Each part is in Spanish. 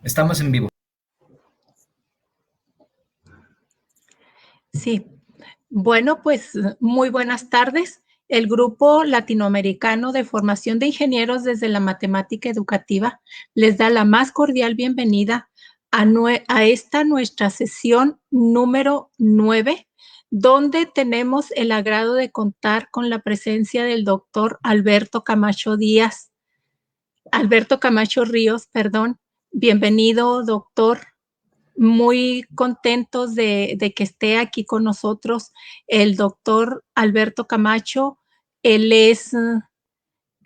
Estamos en vivo. Sí. Bueno, pues muy buenas tardes. El Grupo Latinoamericano de Formación de Ingenieros desde la Matemática Educativa les da la más cordial bienvenida a esta nuestra sesión número 9, donde tenemos el agrado de contar con la presencia del doctor Alberto Camacho Ríos, perdón. Bienvenido, doctor. Muy contentos de que esté aquí con nosotros el doctor Alberto Camacho. Él es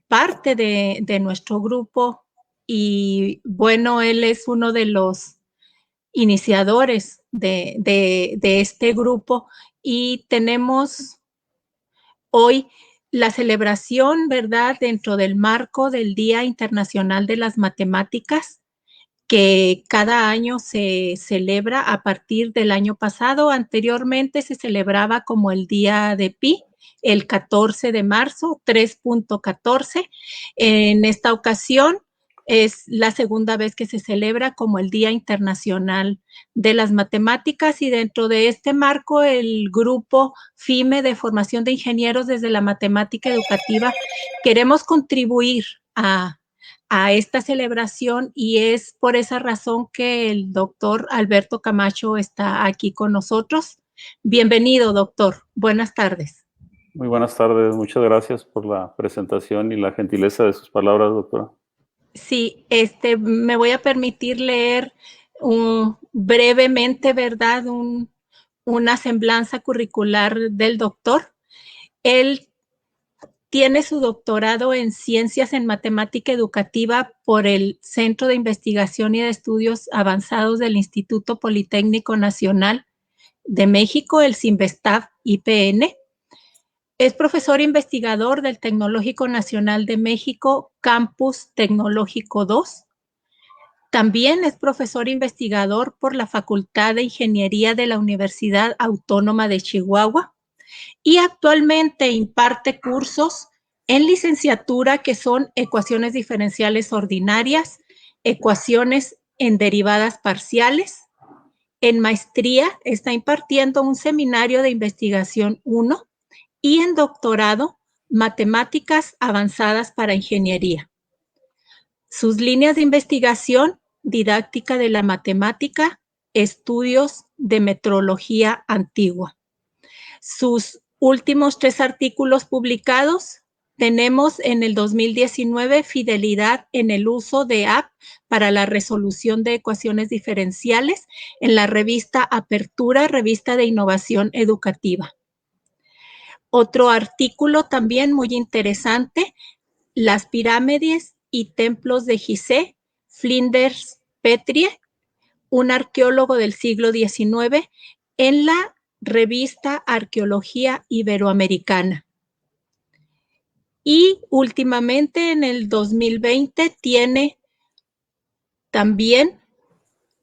parte de nuestro grupo y bueno, él es uno de los iniciadores de este grupo y tenemos hoy la celebración, ¿verdad?, dentro del marco del Día Internacional de las Matemáticas, que cada año se celebra a partir del año pasado. Anteriormente se celebraba como el Día de Pi, el 14 de marzo, 3.14. En esta ocasión es la segunda vez que se celebra como el Día Internacional de las Matemáticas, y dentro de este marco el grupo FIME de Formación de Ingenieros desde la Matemática Educativa queremos contribuir a esta celebración, y es por esa razón que el doctor Alberto Camacho está aquí con nosotros. Bienvenido, doctor. Buenas tardes. Muy buenas tardes. Muchas gracias por la presentación y la gentileza de sus palabras, doctora. Sí, me voy a permitir leer brevemente, ¿verdad?, una semblanza curricular del doctor. Él tiene su doctorado en Ciencias en Matemática Educativa por el Centro de Investigación y de Estudios Avanzados del Instituto Politécnico Nacional de México, el CINVESTAV-IPN. Es profesor investigador del Tecnológico Nacional de México, Campus Tecnológico 2. También es profesor investigador por la Facultad de Ingeniería de la Universidad Autónoma de Chihuahua, y actualmente imparte cursos en licenciatura que son ecuaciones diferenciales ordinarias, ecuaciones en derivadas parciales. En maestría está impartiendo un seminario de investigación 1, y en doctorado, matemáticas avanzadas para ingeniería. Sus líneas de investigación: didáctica de la matemática, estudios de metrología antigua. Sus últimos 3 artículos publicados tenemos en el 2019, Fidelidad en el uso de app para la resolución de ecuaciones diferenciales, en la revista Apertura, revista de innovación educativa. Otro artículo también muy interesante: Las pirámides y templos de Gizeh, Flinders Petrie, un arqueólogo del siglo XIX, en la revista Arqueología Iberoamericana. Y últimamente, en el 2020, tiene también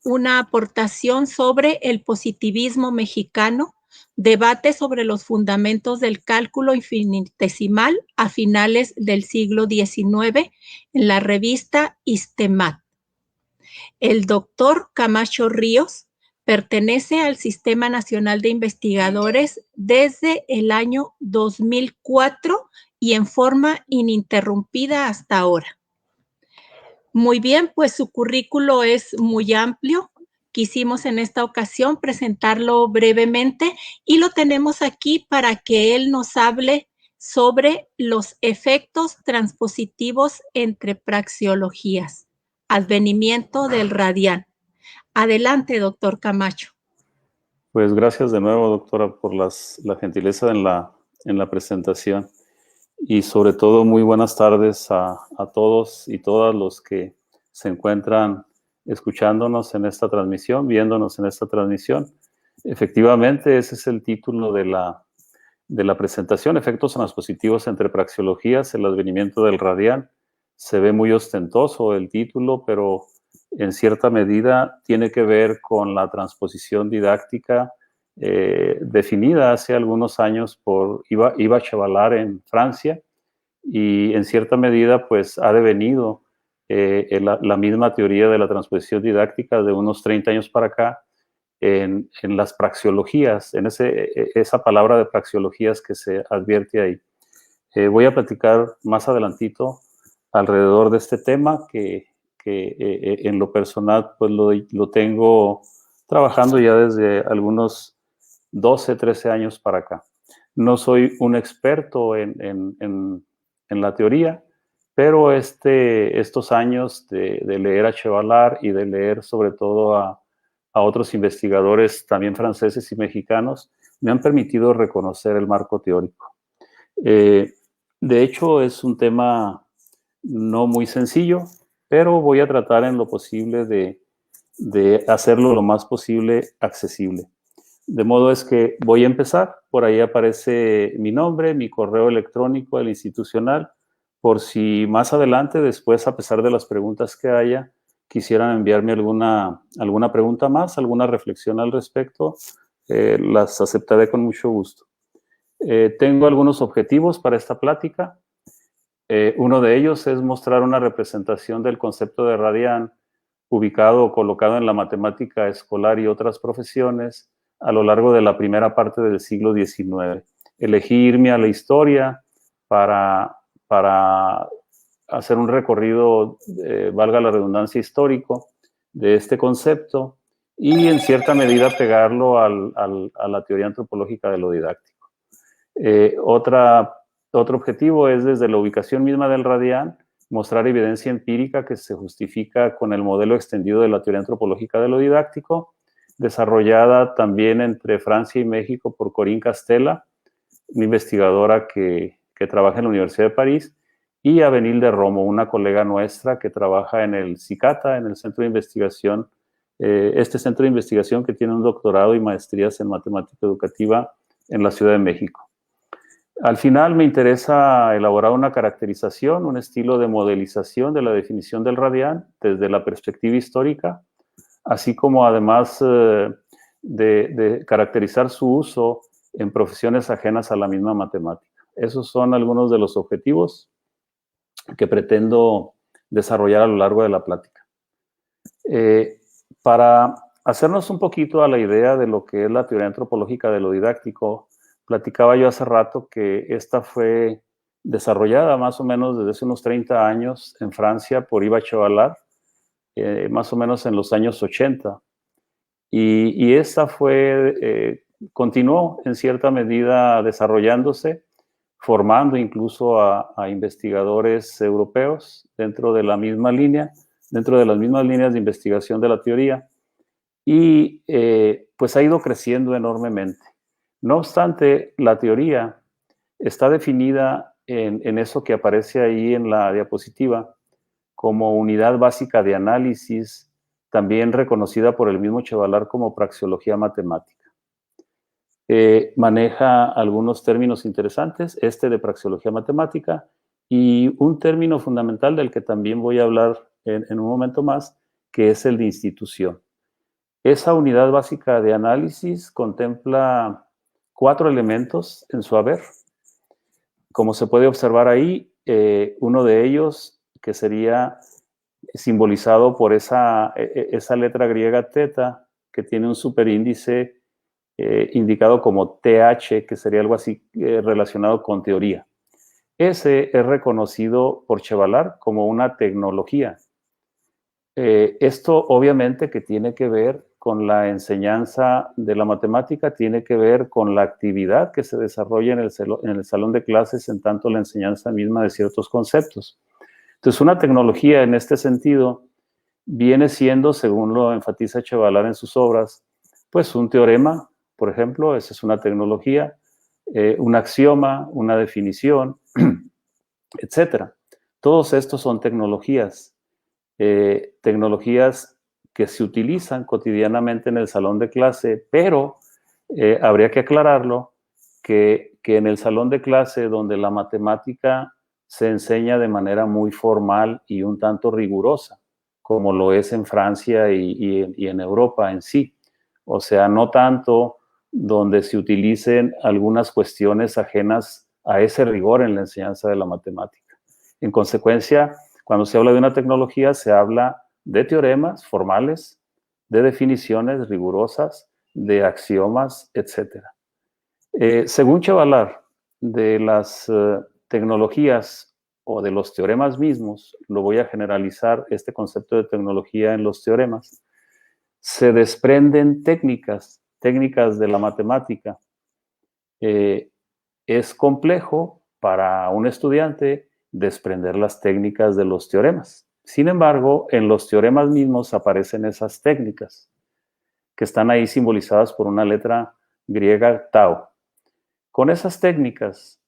una aportación sobre el positivismo mexicano, debate sobre los fundamentos del cálculo infinitesimal a finales del siglo XIX, en la revista ISTEMAT. El doctor Camacho Ríos pertenece al Sistema Nacional de Investigadores desde el año 2004 y en forma ininterrumpida hasta ahora. Muy bien, pues su currículo es muy amplio. Quisimos en esta ocasión presentarlo brevemente y lo tenemos aquí para que él nos hable sobre los efectos transpositivos entre praxeologías, advenimiento del radián. Adelante, doctor Camacho. Pues gracias de nuevo, doctora, por la gentileza en la presentación. Y sobre todo, muy buenas tardes a todos y todas los que se encuentran escuchándonos en esta transmisión, viéndonos en esta transmisión. Efectivamente, ese es el título de la presentación: efectos transpositivos entre praxeologías, el advenimiento del radián. Se ve muy ostentoso el título, pero en cierta medida tiene que ver con la transposición didáctica definida hace algunos años por Yves Chevalard en Francia, y en cierta medida pues ha devenido la misma teoría de la transposición didáctica de unos 30 años para acá en las praxeologías, en esa palabra de praxeologías que se advierte ahí. Voy a platicar más adelantito alrededor de este tema que en lo personal pues lo tengo trabajando ya desde algunos 12, 13 años para acá. No soy un experto en la teoría, pero estos años de leer a Chevalar y de leer sobre todo a otros investigadores también franceses y mexicanos me han permitido reconocer el marco teórico. De hecho, es un tema no muy sencillo, pero voy a tratar en lo posible de hacerlo lo más posible accesible. De modo es que voy a empezar, por ahí aparece mi nombre, mi correo electrónico, el institucional, por si más adelante, después, a pesar de las preguntas que haya, quisieran enviarme alguna pregunta más, alguna reflexión al respecto, las aceptaré con mucho gusto. Tengo algunos objetivos para esta plática. Uno de ellos es mostrar una representación del concepto de Radián ubicado o colocado en la matemática escolar y otras profesiones a lo largo de la primera parte del siglo XIX. Elegí irme a la historia para hacer un recorrido, valga la redundancia, histórico de este concepto y en cierta medida pegarlo a la teoría antropológica de lo didáctico. Otro objetivo es desde la ubicación misma del Radián mostrar evidencia empírica que se justifica con el modelo extendido de la teoría antropológica de lo didáctico, desarrollada también entre Francia y México por Corinne Castella, una investigadora que trabaja en la Universidad de París, y a Benilde Romo, una colega nuestra que trabaja en el CICATA, en el Centro de Investigación, este centro de investigación que tiene un doctorado y maestrías en matemática educativa en la Ciudad de México. Al final me interesa elaborar una caracterización, un estilo de modelización de la definición del Radián desde la perspectiva histórica, así como además de caracterizar su uso en profesiones ajenas a la misma matemática. Esos son algunos de los objetivos que pretendo desarrollar a lo largo de la plática. Para hacernos un poquito a la idea de lo que es la teoría antropológica de lo didáctico, platicaba yo hace rato que esta fue desarrollada más o menos desde hace unos 30 años en Francia por Yves Chevalar, más o menos en los años 80. Y esta continuó en cierta medida desarrollándose, formando incluso a investigadores europeos dentro de la misma línea, dentro de las mismas líneas de investigación de la teoría, y pues ha ido creciendo enormemente. No obstante, la teoría está definida en eso que aparece ahí en la diapositiva como unidad básica de análisis, también reconocida por el mismo Chevalar como praxeología matemática. Maneja algunos términos interesantes, de praxeología matemática, y un término fundamental del que también voy a hablar en un momento más, que es el de institución. Esa unidad básica de análisis contempla 4 elementos en su haber. Como se puede observar ahí, uno de ellos, que sería simbolizado por esa letra griega teta, que tiene un superíndice indicado como TH, que sería algo así relacionado con teoría. Ese es reconocido por Chevalar como una tecnología. Esto obviamente que tiene que ver con la enseñanza de la matemática, tiene que ver con la actividad que se desarrolla en el salón de clases, en tanto la enseñanza misma de ciertos conceptos. Entonces, una tecnología en este sentido viene siendo, según lo enfatiza Chevalar en sus obras, pues un teorema, por ejemplo, esa es una tecnología, un axioma, una definición, etc. Todos estos son tecnologías. Tecnologías que se utilizan cotidianamente en el salón de clase, pero habría que aclararlo que en el salón de clase donde la matemática se enseña de manera muy formal y un tanto rigurosa, como lo es en Francia y en Europa en sí. O sea, no tanto donde se utilicen algunas cuestiones ajenas a ese rigor en la enseñanza de la matemática. En consecuencia, Cuando se habla de una tecnología, se habla de teoremas formales, de definiciones rigurosas, de axiomas, etc. Según Chevallard, de las tecnologías o de los teoremas mismos, lo voy a generalizar este concepto de tecnología en los teoremas, se desprenden técnicas de la matemática. Es complejo para un estudiante desprender las técnicas de los teoremas. Sin embargo, en los teoremas mismos aparecen esas técnicas que están ahí simbolizadas por una letra griega tau. Con esas técnicas,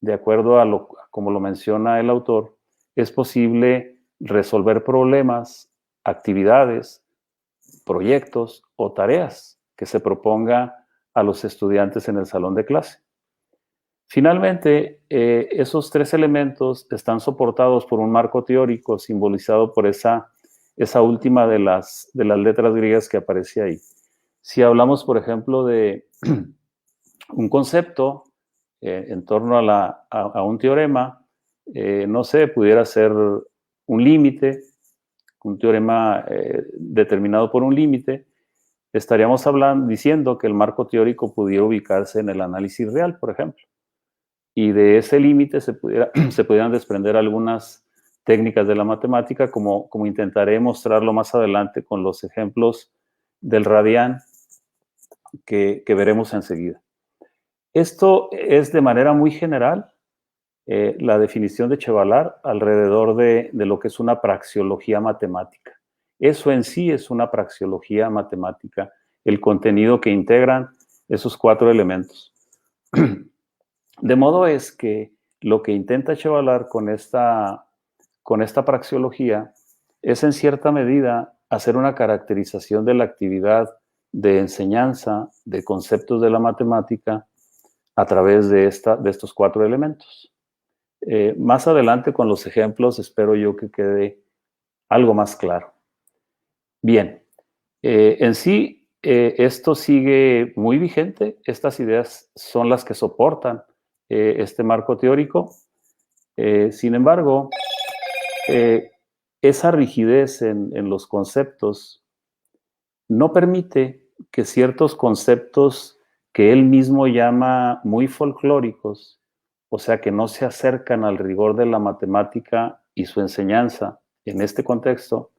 de acuerdo a como lo menciona el autor, es posible resolver problemas, actividades, proyectos o tareas que se proponga a los estudiantes en el salón de clase. Finalmente, esos tres elementos están soportados por un marco teórico simbolizado por esa última de las letras griegas que aparece ahí. Si hablamos, por ejemplo, de un concepto en torno a un teorema, no sé, pudiera ser un límite, un teorema determinado por un límite, estaríamos diciendo que el marco teórico pudiera ubicarse en el análisis real, por ejemplo. Y de ese límite se pudieran desprender algunas técnicas de la matemática, como intentaré mostrarlo más adelante con los ejemplos del radián que veremos enseguida. Esto es de manera muy general la definición de Chevallard alrededor de lo que es una praxeología matemática. Eso en sí es una praxeología matemática, el contenido que integran esos cuatro elementos. De modo es que lo que intenta Chevallard con esta praxeología es en cierta medida hacer una caracterización de la actividad de enseñanza de conceptos de la matemática a través de estos cuatro elementos. Más adelante con los ejemplos espero yo que quede algo más claro. Bien, en sí esto sigue muy vigente, estas ideas son las que soportan este marco teórico. Sin embargo, esa rigidez en los conceptos no permite que ciertos conceptos que él mismo llama muy folclóricos, o sea, que no se acercan al rigor de la matemática y su enseñanza en este contexto,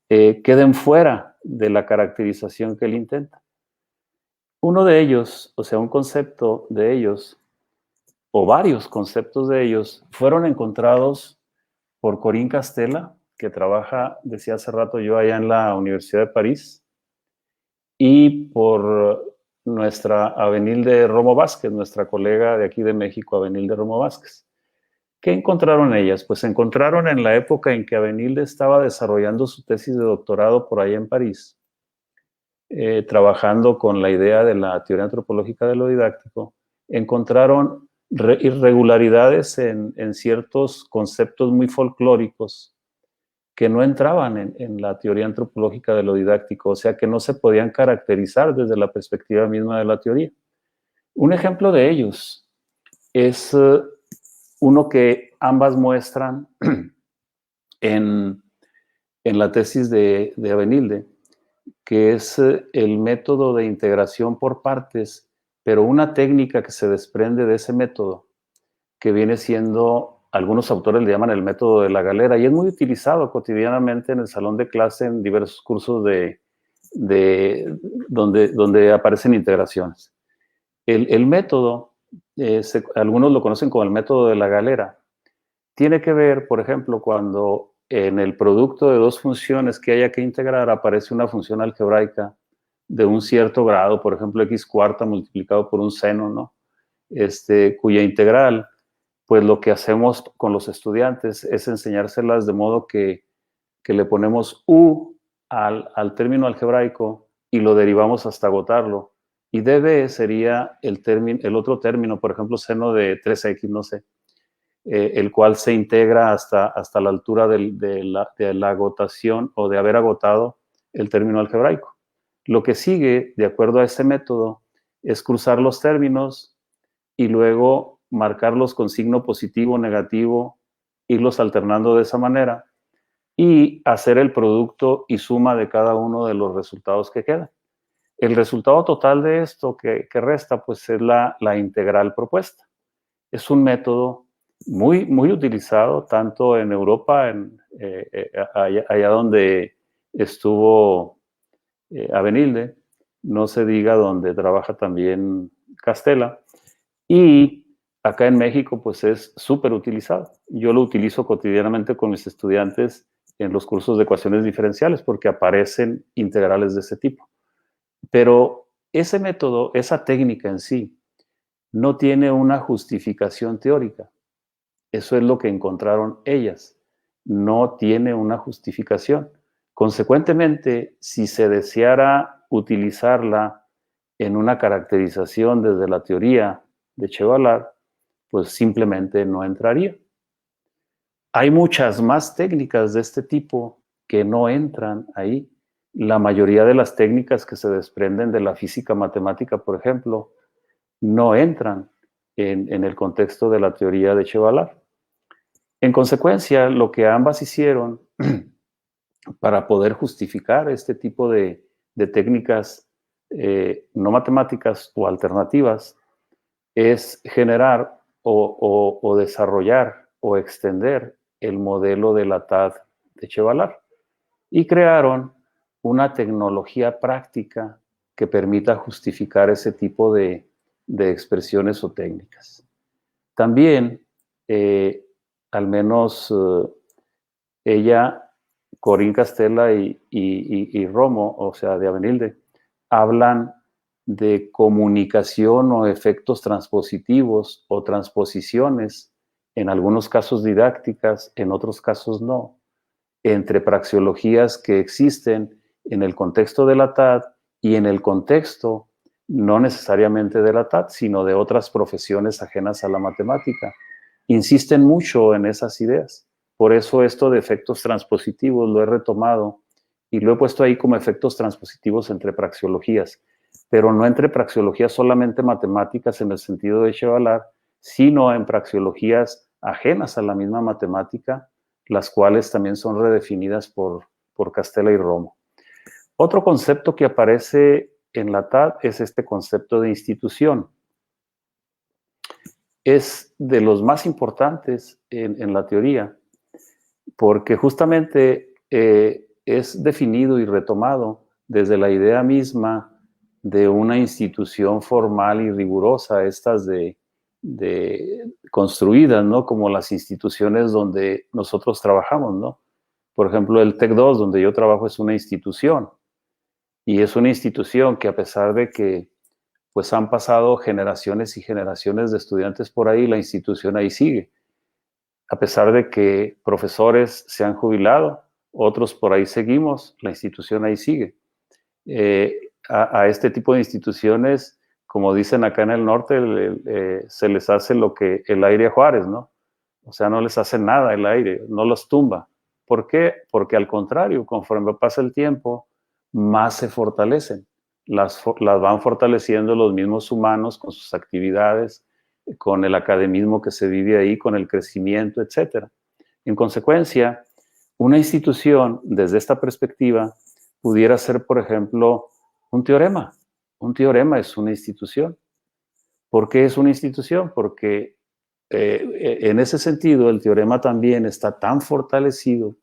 queden fuera de la caracterización que él intenta. Uno de ellos, o sea, un concepto de ellos, o varios conceptos de ellos, fueron encontrados por Corinne Castella, que trabaja, decía hace rato yo, allá en la Universidad de París, y por nuestra Avenilde Romo Vázquez, nuestra colega de aquí de México, Avenilde Romo Vázquez. ¿Qué encontraron ellas? Pues encontraron en la época en que Avenilde estaba desarrollando su tesis de doctorado por allá en París, trabajando con la idea de la teoría antropológica de lo didáctico, encontraron irregularidades en ciertos conceptos muy folclóricos que no entraban en la teoría antropológica de lo didáctico, o sea, que no se podían caracterizar desde la perspectiva misma de la teoría. Un ejemplo de ellos es uno que ambas muestran en la tesis de Avenilde, que es el método de integración por partes, pero una técnica que se desprende de ese método, que viene siendo, algunos autores le llaman el método de la galera, y es muy utilizado cotidianamente en el salón de clase en diversos cursos donde aparecen integraciones. El método, algunos lo conocen como el método de la galera, tiene que ver, por ejemplo, cuando en el producto de dos funciones que haya que integrar aparece una función algebraica de un cierto grado, por ejemplo, x cuarta multiplicado por un seno, ¿no? Cuya integral, pues lo que hacemos con los estudiantes es enseñárselas de modo que le ponemos u al término algebraico y lo derivamos hasta agotarlo. Y db sería el otro término, por ejemplo, seno de 3x, no sé, el cual se integra hasta la altura de la agotación o de haber agotado el término algebraico. Lo que sigue, de acuerdo a ese método, es cruzar los términos y luego marcarlos con signo positivo o negativo irlos alternando de esa manera y hacer el producto y suma de cada uno de los resultados que quedan. El resultado total de esto que resta, pues es la integral propuesta. Es un método muy utilizado tanto en Europa, allá donde estuvo Avenilde, no se diga donde trabaja también Castella, y acá en México pues es súper utilizado. Yo lo utilizo cotidianamente con mis estudiantes en los cursos de ecuaciones diferenciales porque aparecen integrales de ese tipo. Pero ese método, esa técnica en sí, no tiene una justificación teórica. Eso es lo que encontraron ellas. No tiene una justificación. Consecuentemente, si se deseara utilizarla en una caracterización desde la teoría de Chevallard, pues simplemente no entraría. Hay muchas más técnicas de este tipo que no entran ahí. La mayoría de las técnicas que se desprenden de la física matemática, por ejemplo, no entran en el contexto de la teoría de Chevallard. En consecuencia, lo que ambas hicieron para poder justificar este tipo de técnicas no matemáticas o alternativas es generar o desarrollar o extender el modelo de la TAD de Chevallard y crearon una tecnología práctica que permita justificar ese tipo de expresiones o técnicas. También, al menos ella, Corín Castella y Romo, o sea, de Avenilde, hablan de comunicación o efectos transpositivos o transposiciones, en algunos casos didácticas, en otros casos no, entre praxeologías que existen en el contexto de la TAD y en el contexto no necesariamente de la TAD, sino de otras profesiones ajenas a la matemática. Insisten mucho en esas ideas. Por eso esto de efectos transpositivos lo he retomado y lo he puesto ahí como efectos transpositivos entre praxeologías, pero no entre praxeologías solamente matemáticas en el sentido de Chevallard, sino en praxeologías ajenas a la misma matemática, las cuales también son redefinidas por Castella y Romo. Otro concepto que aparece en la TAD es este concepto de institución. Es de los más importantes en la teoría, porque justamente es definido y retomado desde la idea misma de una institución formal y rigurosa, estas de construidas, ¿no? Como las instituciones donde nosotros trabajamos, ¿no? Por ejemplo, el TEC 2, donde yo trabajo, es una institución. Y es una institución que, a pesar de que pues han pasado generaciones y generaciones de estudiantes por ahí, la institución ahí sigue. A pesar de que profesores se han jubilado, otros por ahí seguimos, la institución ahí sigue. A este tipo de instituciones, como dicen acá en el norte, se les hace lo que el aire a Juárez, ¿no? O sea, no les hace nada el aire, no los tumba. ¿Por qué? Porque al contrario, conforme pasa el tiempo, más se fortalecen. Las van fortaleciendo los mismos humanos con sus actividades, con el academismo que se vive ahí, con el crecimiento, etc. En consecuencia, una institución, desde esta perspectiva, pudiera ser, por ejemplo, un teorema. Un teorema es una institución. ¿Por qué es una institución? Porque en ese sentido el teorema también está tan fortalecido,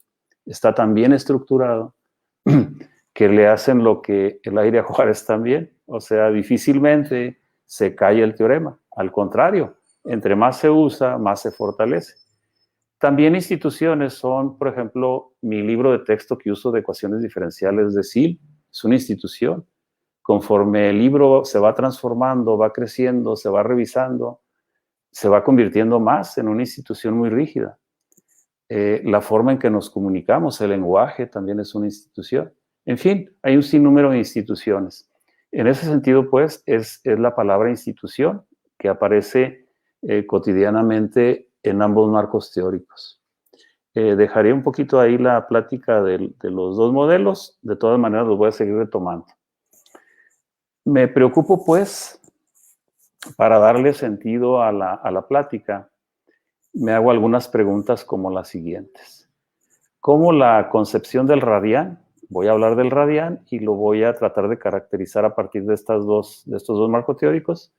está tan bien estructurado, que le hacen lo que el aire a Juárez también. O sea, difícilmente se cae el teorema. Al contrario, entre más se usa, más se fortalece. También instituciones son, por ejemplo, mi libro de texto que uso de ecuaciones diferenciales de SIL, es una institución. Conforme el libro se va transformando, va creciendo, se va revisando, se va convirtiendo más en una institución muy rígida. La forma en que nos comunicamos, el lenguaje también es una institución. En fin, hay un sinnúmero de instituciones. En ese sentido, pues, es la palabra institución que aparece cotidianamente en ambos marcos teóricos. Dejaré un poquito ahí la plática de los dos modelos, de todas maneras los voy a seguir retomando. Me preocupo, pues, para darle sentido a la plática, me hago algunas preguntas como las siguientes. ¿Cómo la concepción del radián? Voy a hablar del radián y lo voy a tratar de caracterizar a partir de estos dos marcos teóricos.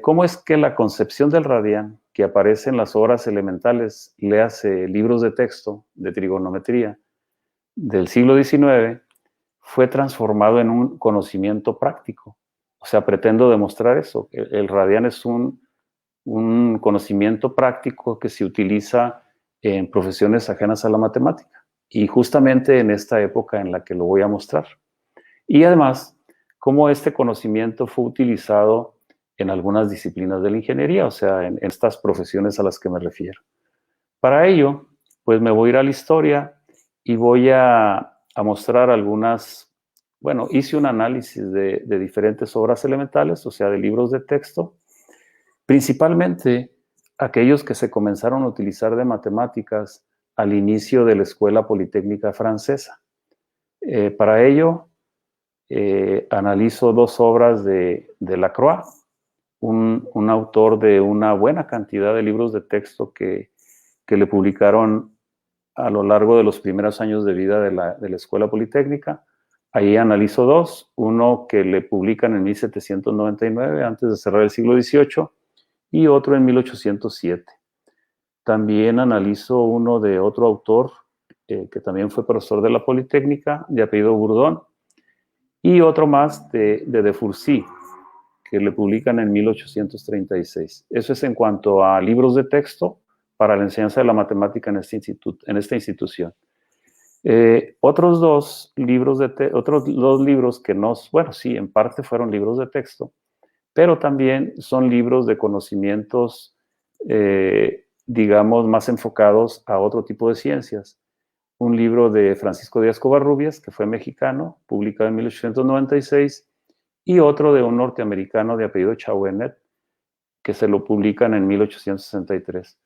¿Cómo es que la concepción del radián, que aparece en las obras elementales, léase libros de texto de trigonometría del siglo XIX, fue transformado en un conocimiento práctico? O sea, pretendo demostrar eso. El radián es un conocimiento práctico que se utiliza en profesiones ajenas a la matemática. Y justamente en esta época en la que lo voy a mostrar. Y además, cómo este conocimiento fue utilizado en algunas disciplinas de la ingeniería, o sea, en estas profesiones a las que me refiero. Para ello, pues me voy a ir a la historia y voy a mostrar algunas, bueno, hice un análisis de diferentes obras elementales, o sea, de libros de texto, principalmente aquellos que se comenzaron a utilizar de matemáticas al inicio de la Escuela Politécnica Francesa. Para ello, analizo dos obras de Lacroix, un autor de una buena cantidad de libros de texto que le publicaron a lo largo de los primeros años de vida de la Escuela Politécnica. Ahí analizo dos, uno que le publican en 1799, antes de cerrar el siglo XVIII, y otro en 1807. También analizo uno de otro autor, que también fue profesor de la Politécnica, de apellido Bourdon, y otro más de Furcy, que le publican en 1836. Eso es en cuanto a libros de texto para la enseñanza de la matemática en esta institución. Otros dos libros que no, bueno, sí, en parte fueron libros de texto, pero también son libros de conocimientos, digamos, más enfocados a otro tipo de ciencias. Un libro de Francisco Díaz Covarrubias, que fue mexicano, publicado en 1896, y otro de un norteamericano de apellido Chauvenet, que se lo publican en 1863.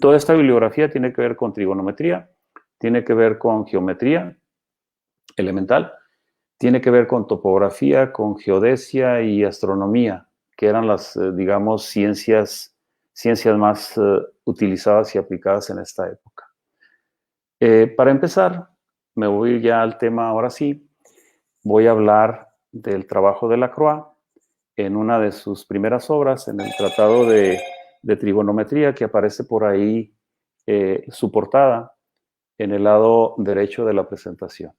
Toda esta bibliografía tiene que ver con trigonometría, tiene que ver con geometría elemental, tiene que ver con topografía, con geodesia y astronomía, que eran las, digamos, ciencias más utilizadas y aplicadas en esta época. Para empezar, me voy ya al tema ahora sí. Voy a hablar del trabajo de Lacroix en una de sus primeras obras, en el Tratado de Trigonometría, que aparece por ahí su portada en el lado derecho de la presentación.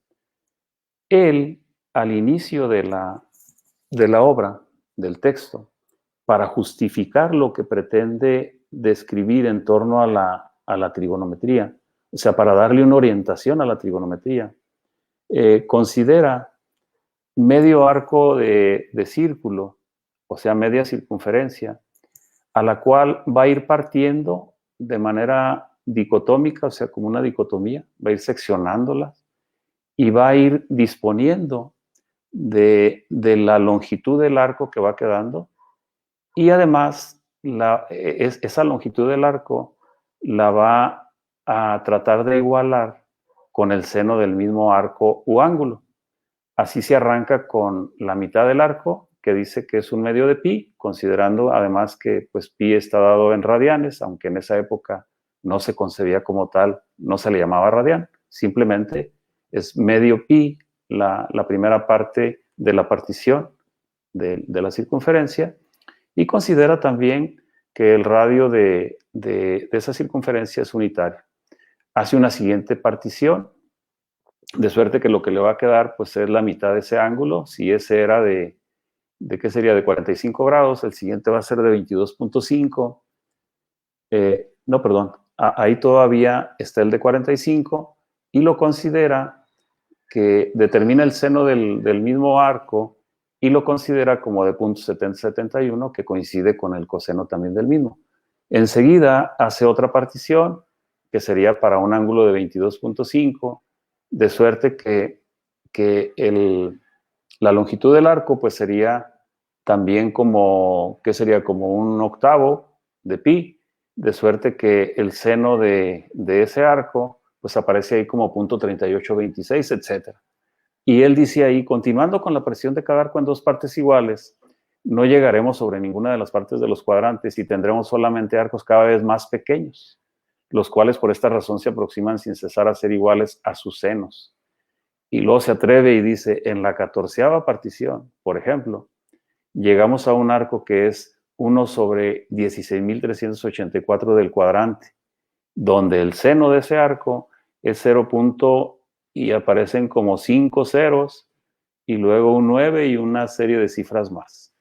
Él, al inicio de la obra, del texto, para justificar lo que pretende describir en torno a la trigonometría, o sea, para darle una orientación a la trigonometría, considera medio arco de círculo, o sea, media circunferencia, a la cual va a ir partiendo de manera dicotómica, o sea, como una dicotomía, va a ir seccionándolas y va a ir disponiendo de la longitud del arco que va quedando, y además esa longitud del arco la va a tratar de igualar con el seno del mismo arco u ángulo. Así se arranca con la mitad del arco, que dice que es un medio de pi, considerando además que pues pi está dado en radianes, aunque en esa época no se concebía como tal, no se le llamaba radián, simplemente es medio pi la primera parte de la partición de la circunferencia, y considera también que el radio de esa circunferencia es unitario. Hace una siguiente partición, de suerte que lo que le va a quedar pues es la mitad de ese ángulo. Si ese era ¿de qué sería? De 45 grados, el siguiente va a ser de 22.5. No, perdón, ahí todavía está el de 45 y lo considera que determina el seno del mismo arco y lo considera como de 0.7071, que coincide con el coseno también del mismo. Enseguida hace otra partición que sería para un ángulo de 22.5, de suerte que la longitud del arco pues sería también como, ¿qué sería? Como un octavo de pi, de suerte que el seno de ese arco pues aparece ahí como 0.3826, etc. Y él dice ahí, continuando con la presión de cada arco en dos partes iguales, no llegaremos sobre ninguna de las partes de los cuadrantes y tendremos solamente arcos cada vez más pequeños, los cuales por esta razón se aproximan sin cesar a ser iguales a sus senos. Y luego se atreve y dice, en la 14ª partición, por ejemplo, llegamos a un arco que es 1 sobre 16.384 del cuadrante, donde el seno de ese arco es 0. Y aparecen como 5 ceros y luego un 9 y una serie de cifras más.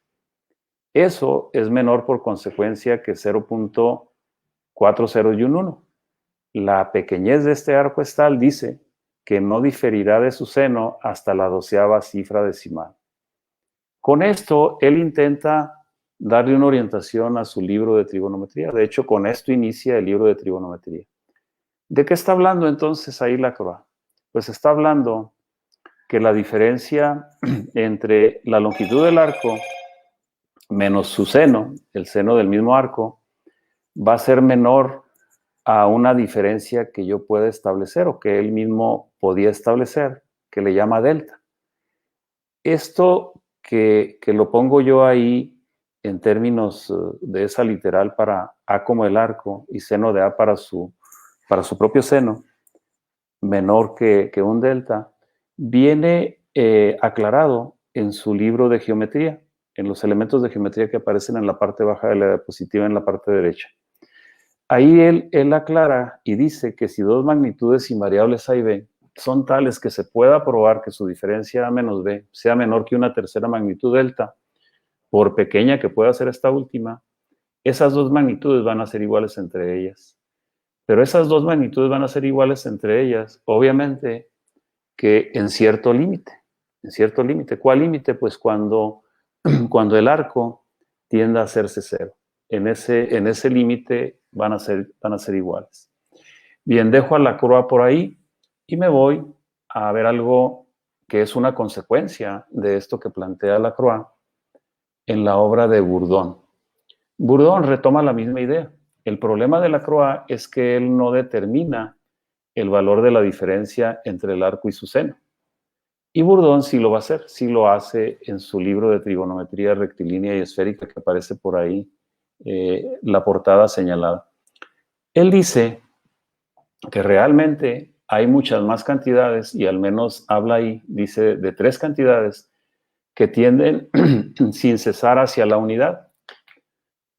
Eso es menor por consecuencia que 0.4 ceros y un 1. La pequeñez de este arco es tal, dice, que no diferirá de su seno hasta la 12ª cifra decimal. Con esto, él intenta darle una orientación a su libro de trigonometría. De hecho, con esto inicia el libro de trigonometría. ¿De qué está hablando entonces ahí Lacroix? Pues está hablando que la diferencia entre la longitud del arco menos su seno, el seno del mismo arco, va a ser menor a una diferencia que yo pueda establecer o que él mismo podía establecer, que le llama delta. Esto que lo pongo yo ahí en términos de esa literal para A como el arco y seno de A para su propio seno, menor que un delta, viene aclarado en su libro de geometría, en los elementos de geometría que aparecen en la parte baja de la diapositiva en la parte derecha. Ahí él aclara y dice que si dos magnitudes invariables A y B son tales que se pueda probar que su diferencia A menos B sea menor que una tercera magnitud delta, por pequeña que pueda ser esta última, esas dos magnitudes van a ser iguales entre ellas. Pero esas dos magnitudes van a ser iguales entre ellas, obviamente, que en cierto límite. En cierto límite. ¿Cuál límite? Pues cuando el arco tienda a hacerse cero. En ese límite van a ser iguales. Bien, dejo a Lacroix por ahí y me voy a ver algo que es una consecuencia de esto que plantea Lacroix en la obra de Bourdon. Bourdon retoma la misma idea. El problema de Lacroix es que él no determina el valor de la diferencia entre el arco y su seno. Y Bourdon sí lo va a hacer, sí lo hace en su libro de trigonometría rectilínea y esférica que aparece por ahí, la portada señalada. Él dice que realmente hay muchas más cantidades, y al menos habla ahí, dice, de 3 cantidades que tienden sin cesar hacia la unidad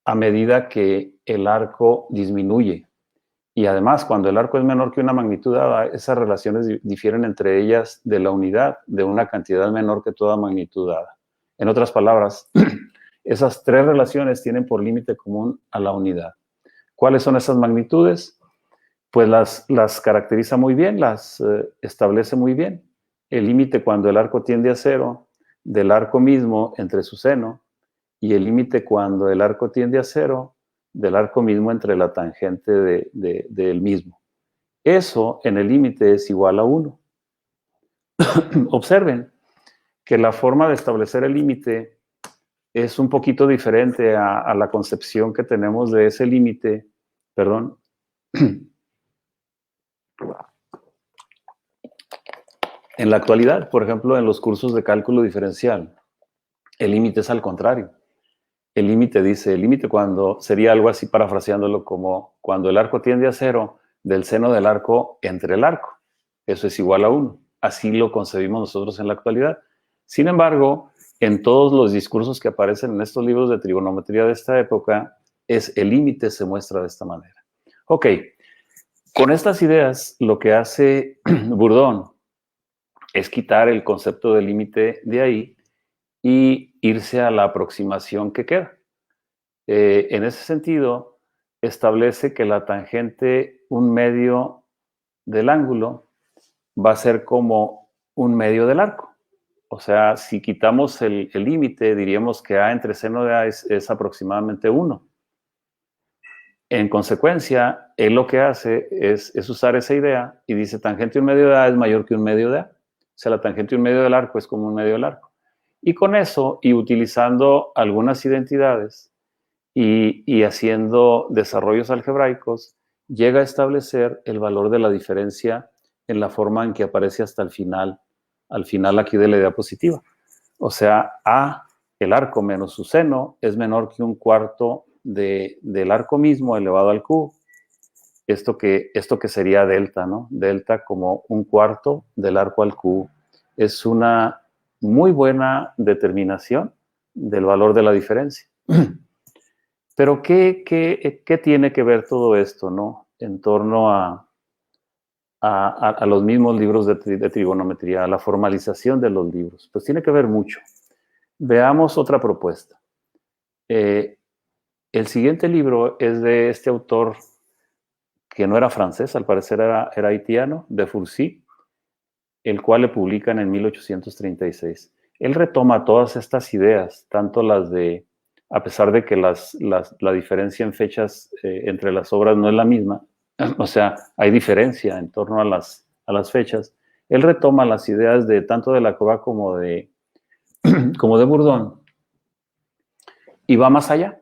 a medida que el arco disminuye. Y además, cuando el arco es menor que una magnitud dada, esas relaciones difieren entre ellas de la unidad, de una cantidad menor que toda magnitud dada. En otras palabras, esas 3 relaciones tienen por límite común a la unidad. ¿Cuáles son esas magnitudes? Pues las caracteriza muy bien, las establece muy bien. El límite cuando el arco tiende a 0 del arco mismo entre su seno, y el límite cuando el arco tiende a 0 del arco mismo entre la tangente del mismo. Eso en el límite es igual a 1. Observen que la forma de establecer el límite es un poquito diferente a la concepción que tenemos de ese límite, perdón. En la actualidad, por ejemplo, en los cursos de cálculo diferencial, el límite es al contrario. El límite dice, el límite cuando sería algo así parafraseándolo como cuando el arco tiende a 0 del seno del arco entre el arco. Eso es igual a 1. Así lo concebimos nosotros en la actualidad. Sin embargo, en todos los discursos que aparecen en estos libros de trigonometría de esta época, el límite se muestra de esta manera. Ok, con estas ideas lo que hace Bourdon es quitar el concepto de límite de ahí y irse a la aproximación que queda. En ese sentido, establece que la tangente 1/2 del ángulo va a ser como 1/2 del arco. O sea, si quitamos el límite, diríamos que A entre seno de A es aproximadamente 1. En consecuencia, él lo que hace es usar esa idea y dice tangente 1/2 de A es mayor que 1/2 de A. O sea, la tangente 1/2 del arco es como 1/2 del arco. Y con eso, y utilizando algunas identidades y haciendo desarrollos algebraicos, llega a establecer el valor de la diferencia en la forma en que aparece hasta el final, al final aquí de la diapositiva. O sea, A el arco menos su seno es menor que un cuarto del arco mismo elevado al cubo. Esto que sería delta, ¿no? Delta como un cuarto del arco al cubo. Es una muy buena determinación del valor de la diferencia. Pero ¿qué tiene que ver todo esto, ¿no? En torno a los mismos libros de trigonometría, a la formalización de los libros. Pues tiene que ver mucho. Veamos otra propuesta. El siguiente libro es de este autor que no era francés, al parecer era haitiano, de Furcy, el cual le publican en 1836. Él retoma todas estas ideas, tanto las de, a pesar de que la diferencia en fechas entre las obras no es la misma, o sea, hay diferencia en torno a las fechas, él retoma las ideas de tanto de Lacroix como de Bourdon y va más allá.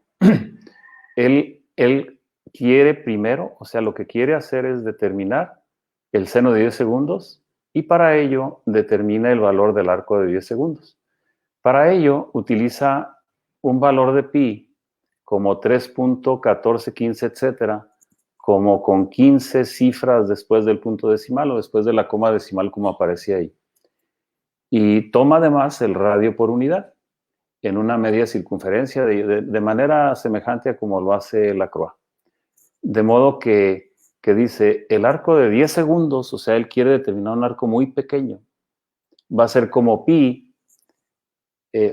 Él quiere primero, o sea, lo que quiere hacer es determinar el seno de 10 segundos y para ello determina el valor del arco de 10 segundos. Para ello utiliza un valor de pi como 3.1415, etcétera, como con 15 cifras después del punto decimal o después de la coma decimal como aparece ahí. Y toma además el radio por unidad en una media circunferencia de manera semejante a como lo hace Lacroix. De modo que dice, el arco de 10 segundos, o sea, él quiere determinar un arco muy pequeño, va a ser como pi,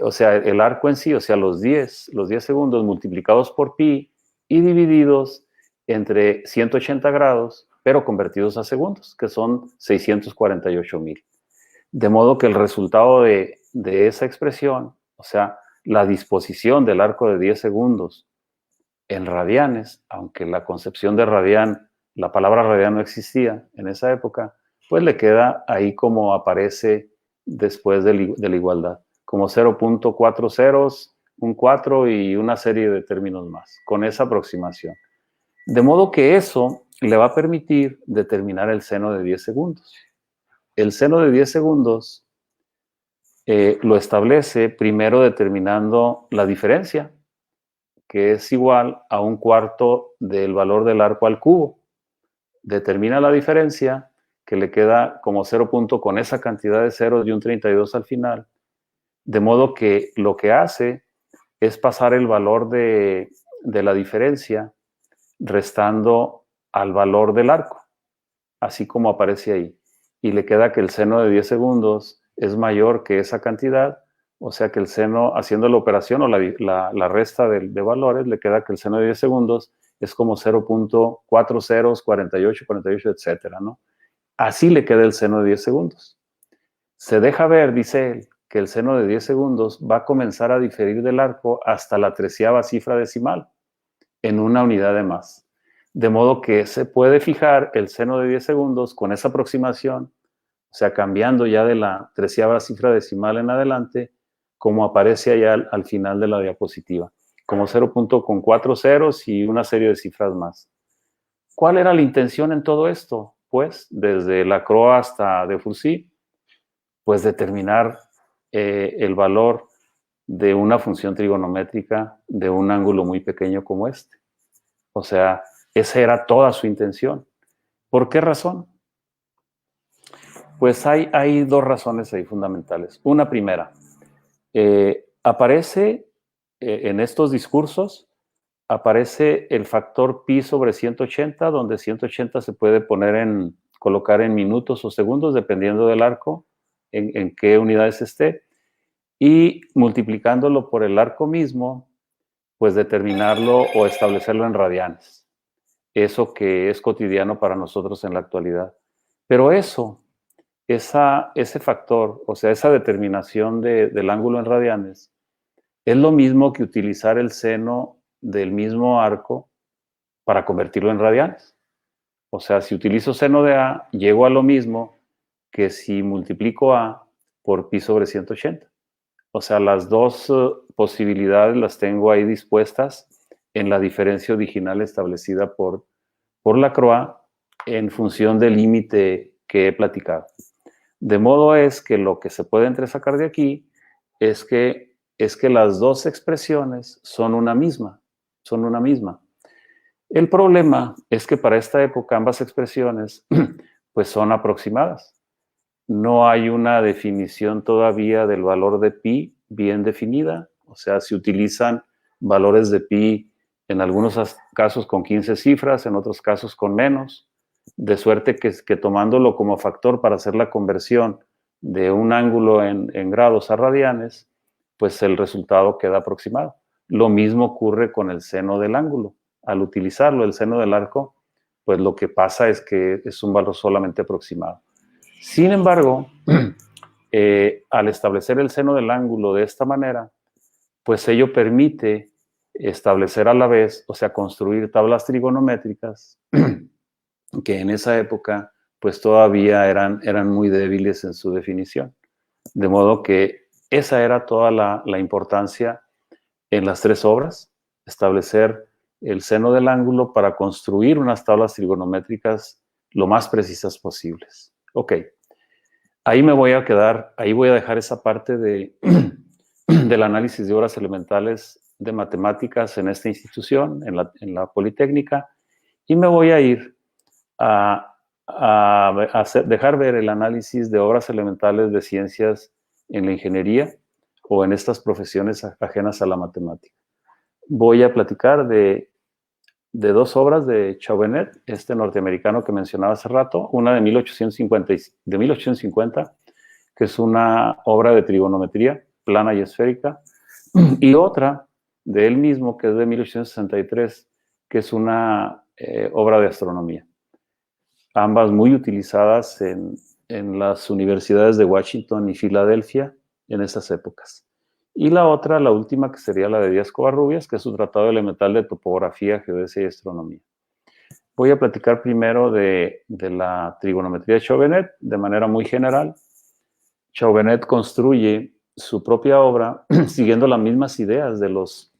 o sea, el arco en sí, o sea, los 10 segundos multiplicados por pi y divididos entre 180 grados, pero convertidos a segundos, que son 648,000. De modo que el resultado de esa expresión, o sea, la disposición del arco de 10 segundos en radianes, aunque la concepción de radián, la palabra radián no existía en esa época, pues le queda ahí como aparece después de la igualdad, como 0.4 ceros, un 4 y una serie de términos más, con esa aproximación. De modo que eso le va a permitir determinar el seno de 10 segundos. El seno de 10 segundos lo establece primero determinando la diferencia, que es igual a un cuarto del valor del arco al cubo. Determina la diferencia, que le queda como 0 punto con esa cantidad de ceros y un 32 al final. De modo que lo que hace es pasar el valor de la diferencia restando al valor del arco, así como aparece ahí. Y le queda que el seno de 10 segundos es mayor que esa cantidad, o sea que el seno, haciendo la operación o la resta de valores, le queda que el seno de 10 segundos es como 0.4 ceros, 48, 48, etcétera, ¿no? Así le queda el seno de 10 segundos. Se deja ver, dice él, que el seno de 10 segundos va a comenzar a diferir del arco hasta la 13ª cifra decimal, en una unidad de más. De modo que se puede fijar el seno de 10 segundos con esa aproximación, o sea, cambiando ya de la 13ª cifra decimal en adelante, como aparece allá al final de la diapositiva, como 0.4 ceros y una serie de cifras más. ¿Cuál era la intención en todo esto? Pues, desde Lacroix hasta de Furcy, pues determinar el valor de una función trigonométrica de un ángulo muy pequeño como este. O sea, esa era toda su intención. ¿Por qué razón? Pues hay dos razones ahí fundamentales. Una primera, aparece en estos discursos, aparece el factor pi sobre 180, donde 180 se puede colocar en minutos o segundos, dependiendo del arco, en qué unidades esté, y multiplicándolo por el arco mismo, pues determinarlo o establecerlo en radianes. Eso que es cotidiano para nosotros en la actualidad. Pero ese factor, o sea, esa determinación del ángulo en radianes, es lo mismo que utilizar el seno del mismo arco para convertirlo en radianes. O sea, si utilizo seno de A, llego a lo mismo que si multiplico A por pi sobre 180. O sea, las dos posibilidades las tengo ahí dispuestas en la diferencia original establecida por Lacroix en función del límite que he platicado. De modo es que lo que se puede entresacar de aquí es que es que las dos expresiones son una misma, El problema es que para esta época ambas expresiones pues son aproximadas. No hay una definición todavía del valor de pi bien definida, o sea, se utilizan valores de pi en algunos casos con 15 cifras, en otros casos con menos, de suerte que tomándolo como factor para hacer la conversión de un ángulo en grados a radianes, pues el resultado queda aproximado. Lo mismo ocurre con el seno del ángulo. Al utilizarlo, el seno del arco, pues lo que pasa es que es un valor solamente aproximado. Sin embargo, al establecer el seno del ángulo de esta manera, pues ello permite establecer a la vez, o sea, construir tablas trigonométricas que en esa época pues todavía eran muy débiles en su definición. De modo que esa era toda la importancia en las tres obras, establecer el seno del ángulo para construir unas tablas trigonométricas lo más precisas posibles. Ok, ahí me voy a quedar, ahí voy a dejar esa parte del análisis de obras elementales de matemáticas en esta institución, en la Politécnica, y me voy a ir a dejar ver el análisis de obras elementales de ciencias en la ingeniería o en estas profesiones ajenas a la matemática. Voy a platicar de dos obras de Chauvenet, este norteamericano que mencionaba hace rato, una de 1850, que es una obra de trigonometría plana y esférica, y otra de él mismo, que es de 1863, que es una obra de astronomía. Ambas muy utilizadas en las universidades de Washington y Filadelfia en esas épocas. Y la otra, la última, que sería la de Díaz Covarrubias, que es su tratado elemental de topografía, geodesia y astronomía. Voy a platicar primero de la trigonometría de Chauvenet de manera muy general. Chauvenet construye su propia obra siguiendo las mismas ideas de los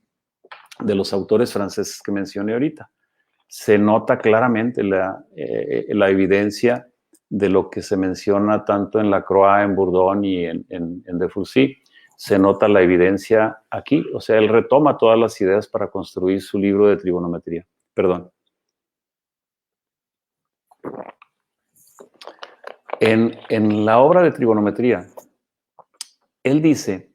autores franceses que mencioné ahorita. Se nota claramente la evidencia de lo que se menciona tanto en Lacroix, en Bourdon y en De Fussy. Se nota la evidencia aquí, o sea, él retoma todas las ideas para construir su libro de trigonometría. Perdón. En la obra de trigonometría, él dice,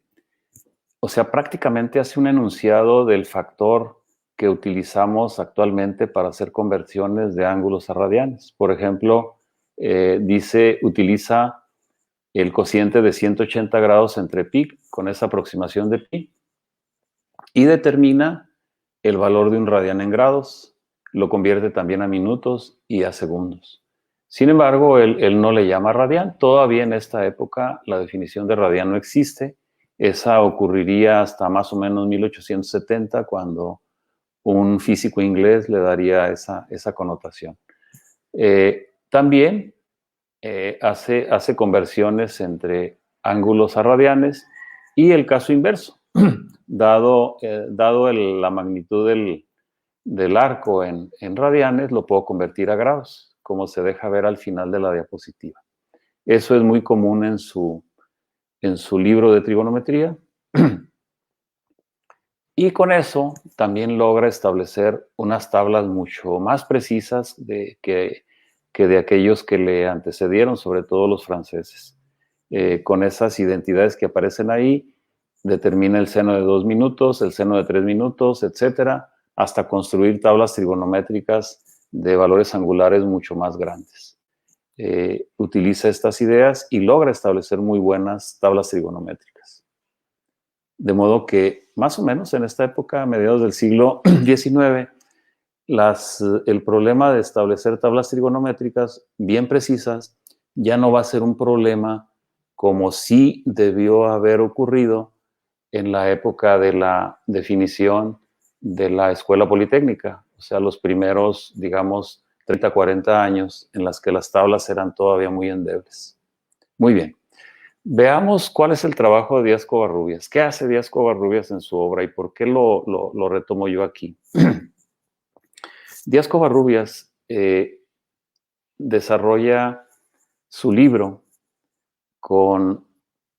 o sea, prácticamente hace un enunciado del factor que utilizamos actualmente para hacer conversiones de ángulos a radianes. Por ejemplo, utiliza el cociente de 180 grados entre pi, con esa aproximación de pi, y determina el valor de un radián en grados, lo convierte también a minutos y a segundos. Sin embargo, él no le llama radián. Todavía en esta época la definición de radián no existe. Esa ocurriría hasta más o menos 1870, cuando un físico inglés le daría esa connotación. También hace conversiones entre ángulos a radianes y el caso inverso. Dado la magnitud del arco en radianes, lo puedo convertir a grados, como se deja ver al final de la diapositiva. Eso es muy común en su libro de trigonometría. Y con eso también logra establecer unas tablas mucho más precisas que de aquellos que le antecedieron, sobre todo los franceses. Con esas identidades que aparecen ahí, determina el seno de 2 minutos, el seno de 3 minutos, etcétera, hasta construir tablas trigonométricas de valores angulares mucho más grandes. Utiliza estas ideas y logra establecer muy buenas tablas trigonométricas. De modo que, más o menos en esta época, a mediados del siglo XIX, el problema de establecer tablas trigonométricas bien precisas ya no va a ser un problema como sí debió haber ocurrido en la época de la definición de la escuela politécnica, o sea, los primeros, digamos, 30, 40 años en las que las tablas eran todavía muy endebles. Muy bien. Veamos cuál es el trabajo de Díaz Covarrubias. ¿Qué hace Díaz Covarrubias en su obra y por qué lo retomo yo aquí? Díaz Covarrubias desarrolla su libro con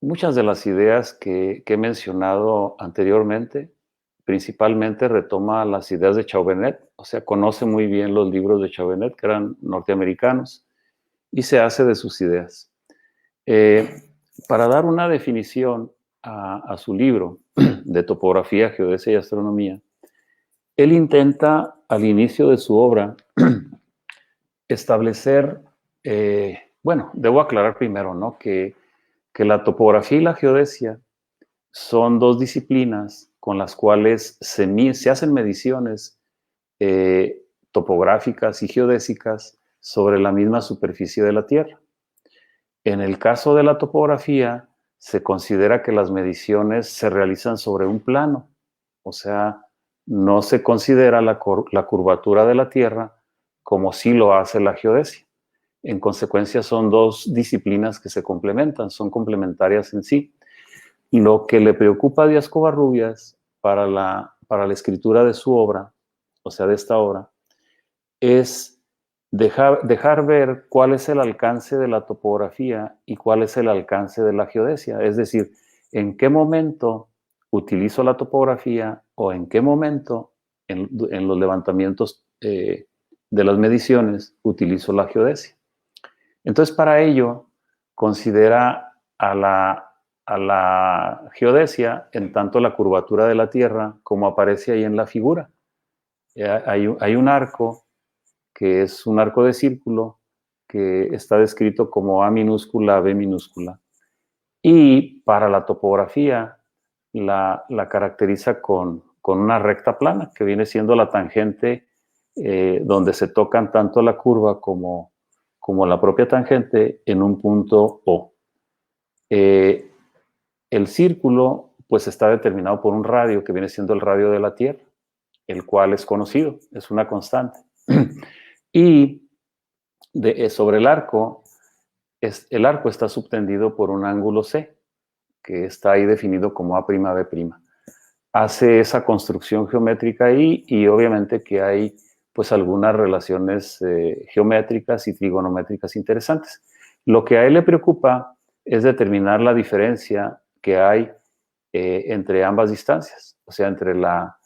muchas de las ideas que he mencionado anteriormente, principalmente retoma las ideas de Chauvenet, o sea, conoce muy bien los libros de Chauvenet, que eran norteamericanos, y se hace de sus ideas. Eh, para dar una definición a su libro de topografía, geodesia y astronomía, él intenta al inicio de su obra establecer, bueno, debo aclarar primero, ¿no? Que la topografía y la geodesia son dos disciplinas con las cuales se hacen mediciones topográficas y geodésicas sobre la misma superficie de la Tierra. En el caso de la topografía, se considera que las mediciones se realizan sobre un plano, o sea, no se considera la curvatura de la Tierra como sí lo hace la geodesia. En consecuencia, son dos disciplinas que se complementan, son complementarias en sí. Lo que le preocupa a Díaz Covarrubias para la escritura de su obra, o sea, de esta obra, es dejar ver cuál es el alcance de la topografía y cuál es el alcance de la geodesia. Es decir, en qué momento utilizo la topografía o en qué momento en los levantamientos de las mediciones utilizo la geodesia. Entonces, para ello, considera a la geodesia en tanto la curvatura de la Tierra como aparece ahí en la figura. Hay un arco que es un arco de círculo que está descrito como A minúscula, B minúscula. Y para la topografía la caracteriza con una recta plana, que viene siendo la tangente donde se tocan tanto la curva como la propia tangente en un punto O. El círculo pues está determinado por un radio que viene siendo el radio de la Tierra, el cual es conocido, es una constante. Y sobre el arco está subtendido por un ángulo C, que está ahí definido como A'B'. Hace esa construcción geométrica ahí y obviamente que hay pues algunas relaciones geométricas y trigonométricas interesantes. Lo que a él le preocupa es determinar la diferencia que hay entre ambas distancias, o sea, entre la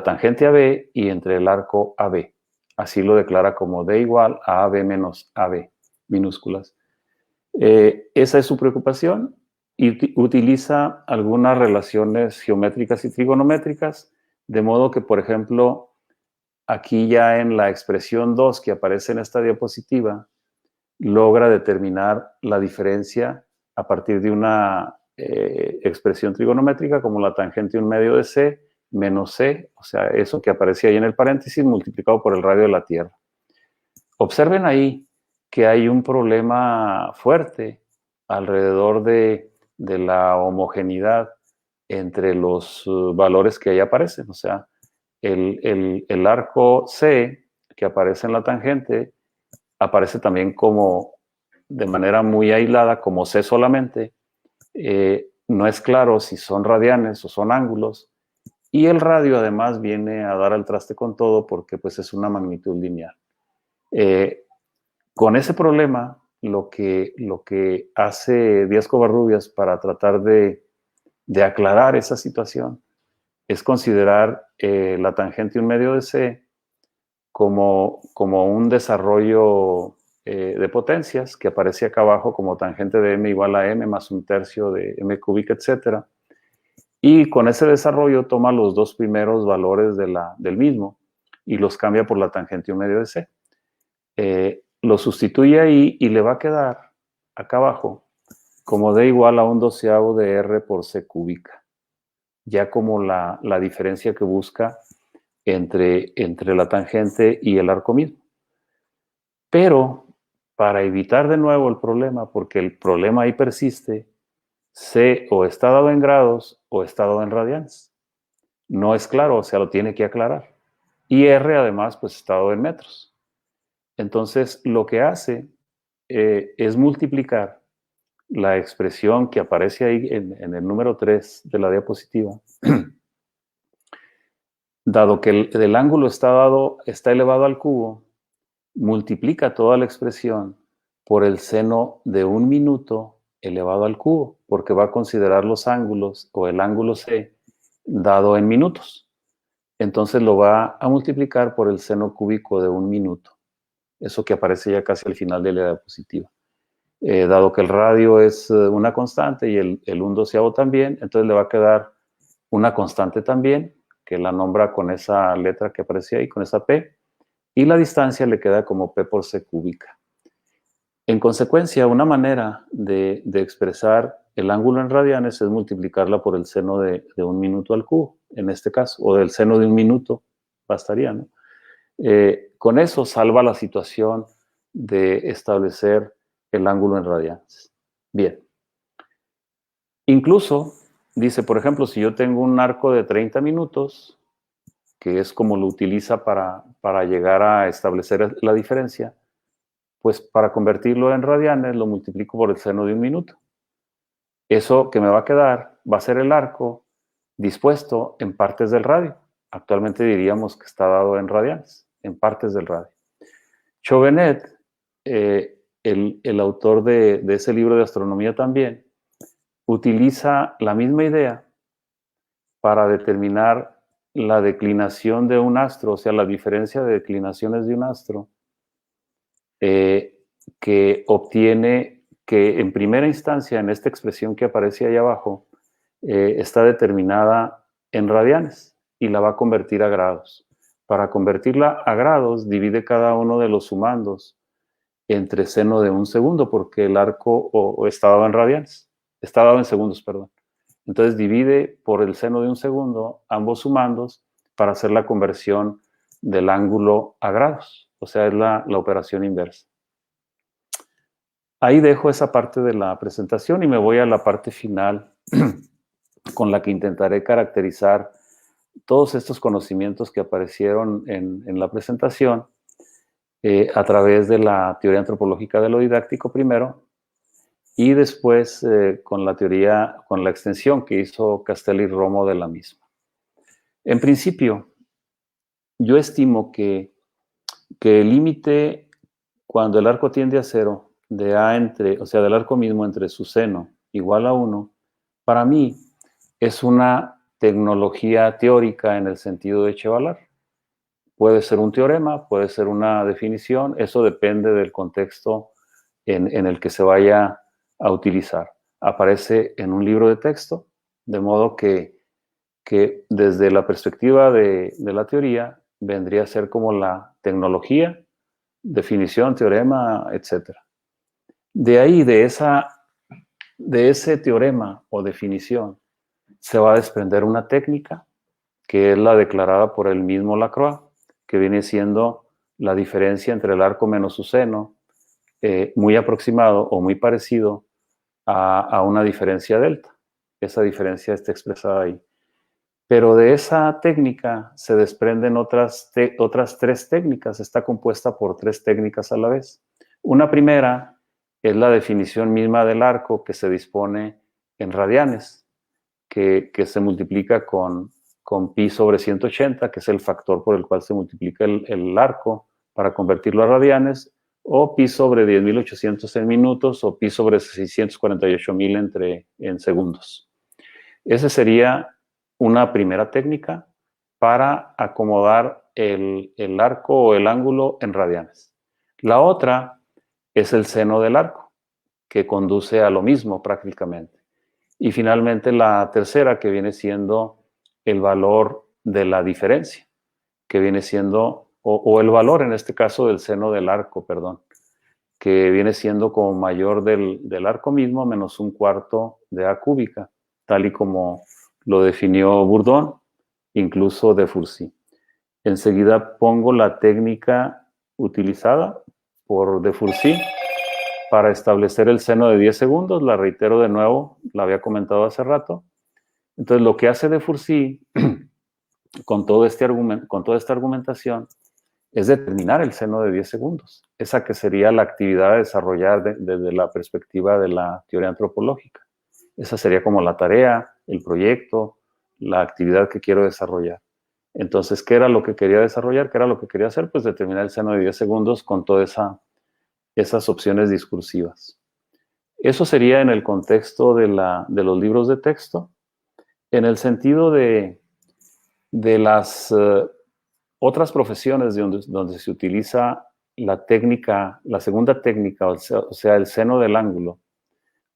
tangente AB y entre el arco AB. Así lo declara como D igual a AB menos AB, minúsculas. Esa es su preocupación y utiliza algunas relaciones geométricas y trigonométricas, de modo que, por ejemplo, aquí ya en la expresión 2 que aparece en esta diapositiva, logra determinar la diferencia a partir de una expresión trigonométrica como la tangente 1/2 de C menos C, o sea, eso que aparece ahí en el paréntesis multiplicado por el radio de la Tierra. Observen ahí que hay un problema fuerte alrededor de la homogeneidad entre los valores que ahí aparecen. O sea, el arco C que aparece en la tangente aparece también como de manera muy aislada, como C solamente. No es claro si son radianes o son ángulos. Y el radio además viene a dar al traste con todo porque pues es una magnitud lineal. Con ese problema, lo que hace Díaz Covarrubias para tratar de aclarar esa situación es considerar la tangente 1/2 de C como un desarrollo de potencias que aparece acá abajo como tangente de m igual a m más 1/3 de m cúbica, etc. Y con ese desarrollo toma los dos primeros valores del mismo y los cambia por la tangente 1/2 de C. Lo sustituye ahí y le va a quedar acá abajo como D igual a 1/12 de R por C cúbica, ya como la diferencia que busca entre la tangente y el arco mismo. Pero para evitar de nuevo el problema, porque el problema ahí persiste, C o está dado en grados o está dado en radianes. No es claro, o sea, lo tiene que aclarar. Y R además pues está dado en metros. Entonces lo que hace es multiplicar la expresión que aparece ahí en el número 3 de la diapositiva, dado que el ángulo está elevado al cubo, multiplica toda la expresión por el seno de 1 minuto elevado al cubo, porque va a considerar los ángulos o el ángulo C dado en minutos. Entonces lo va a multiplicar por el seno cúbico de 1 minuto. Eso que aparece ya casi al final de la diapositiva. Dado que el radio es una constante y el 1/12 también, entonces le va a quedar una constante también, que la nombra con esa letra que aparecía ahí, con esa P, y la distancia le queda como P por C cúbica. En consecuencia, una manera de expresar el ángulo en radianes es multiplicarla por el seno de 1 minuto al cubo, en este caso, o del seno de 1 minuto, bastaría, ¿no? Con eso salva la situación de establecer el ángulo en radianes. Bien. Incluso, dice, por ejemplo, si yo tengo un arco de 30 minutos, que es como lo utiliza para llegar a establecer la diferencia, pues para convertirlo en radianes lo multiplico por el seno de 1 minuto. Eso que me va a quedar va a ser el arco dispuesto en partes del radio. Actualmente diríamos que está dado en radianes, en partes del radio. Chauvenet, el autor de ese libro de astronomía también, utiliza la misma idea para determinar la declinación de un astro, o sea, la diferencia de declinaciones de un astro, que obtiene que en primera instancia, en esta expresión que aparece ahí abajo, está determinada en radianes y la va a convertir a grados. Para convertirla a grados, divide cada uno de los sumandos entre seno de 1 segundo, porque el arco está dado en radianes, está dado en segundos, perdón. Entonces divide por el seno de 1 segundo ambos sumandos para hacer la conversión del ángulo a grados, o sea, es la operación inversa. Ahí dejo esa parte de la presentación y me voy a la parte final con la que intentaré caracterizar todos estos conocimientos que aparecieron en la presentación a través de la teoría antropológica de lo didáctico primero y después con la teoría, con la extensión que hizo Castelli Romo de la misma. En principio, yo estimo que el límite cuando el arco tiende a 0 de A o sea, del arco mismo entre su seno igual a 1, para mí es una tecnología teórica en el sentido de Chevalar. Puede ser un teorema, puede ser una definición, eso depende del contexto en el que se vaya a utilizar. Aparece en un libro de texto, de modo que desde la perspectiva de la teoría vendría a ser como la tecnología, definición, teorema, etc. De ahí, de ese teorema o definición, se va a desprender una técnica que es la declarada por el mismo Lacroix, que viene siendo la diferencia entre el arco menos su seno, muy aproximado o muy parecido a una diferencia delta. Esa diferencia está expresada ahí. Pero de esa técnica se desprenden otras 3 técnicas. Está compuesta por 3 técnicas a la vez. Una primera es la definición misma del arco que se dispone en radianes, que se multiplica con pi sobre 180, que es el factor por el cual se multiplica el arco para convertirlo a radianes, o pi sobre 10.800 en minutos, o pi sobre 648.000 en segundos. Esa sería una primera técnica para acomodar el arco o el ángulo en radianes. La otra es el seno del arco, que conduce a lo mismo prácticamente. Y finalmente la tercera, que viene siendo el valor de la diferencia, que viene siendo, o el valor en este caso del seno del arco, perdón, que viene siendo como mayor del arco mismo menos 1/4 de A cúbica, tal y como lo definió Bourdon, incluso de Furcy. Enseguida pongo la técnica utilizada por de Furcy para establecer el seno de 10 segundos. La reitero de nuevo, la había comentado hace rato. Entonces, lo que hace de Furcy con toda esta argumentación es determinar el seno de 10 segundos. Esa que sería la actividad a desarrollar desde la perspectiva de la teoría antropológica. Esa sería como la tarea, el proyecto, la actividad que quiero desarrollar. Entonces, ¿qué era lo que quería desarrollar? ¿Qué era lo que quería hacer? Pues determinar el seno de 10 segundos con todas esas opciones discursivas. Eso sería en el contexto de los libros de texto. En el sentido de las otras profesiones donde se utiliza la técnica, la segunda técnica, o sea, el seno del ángulo,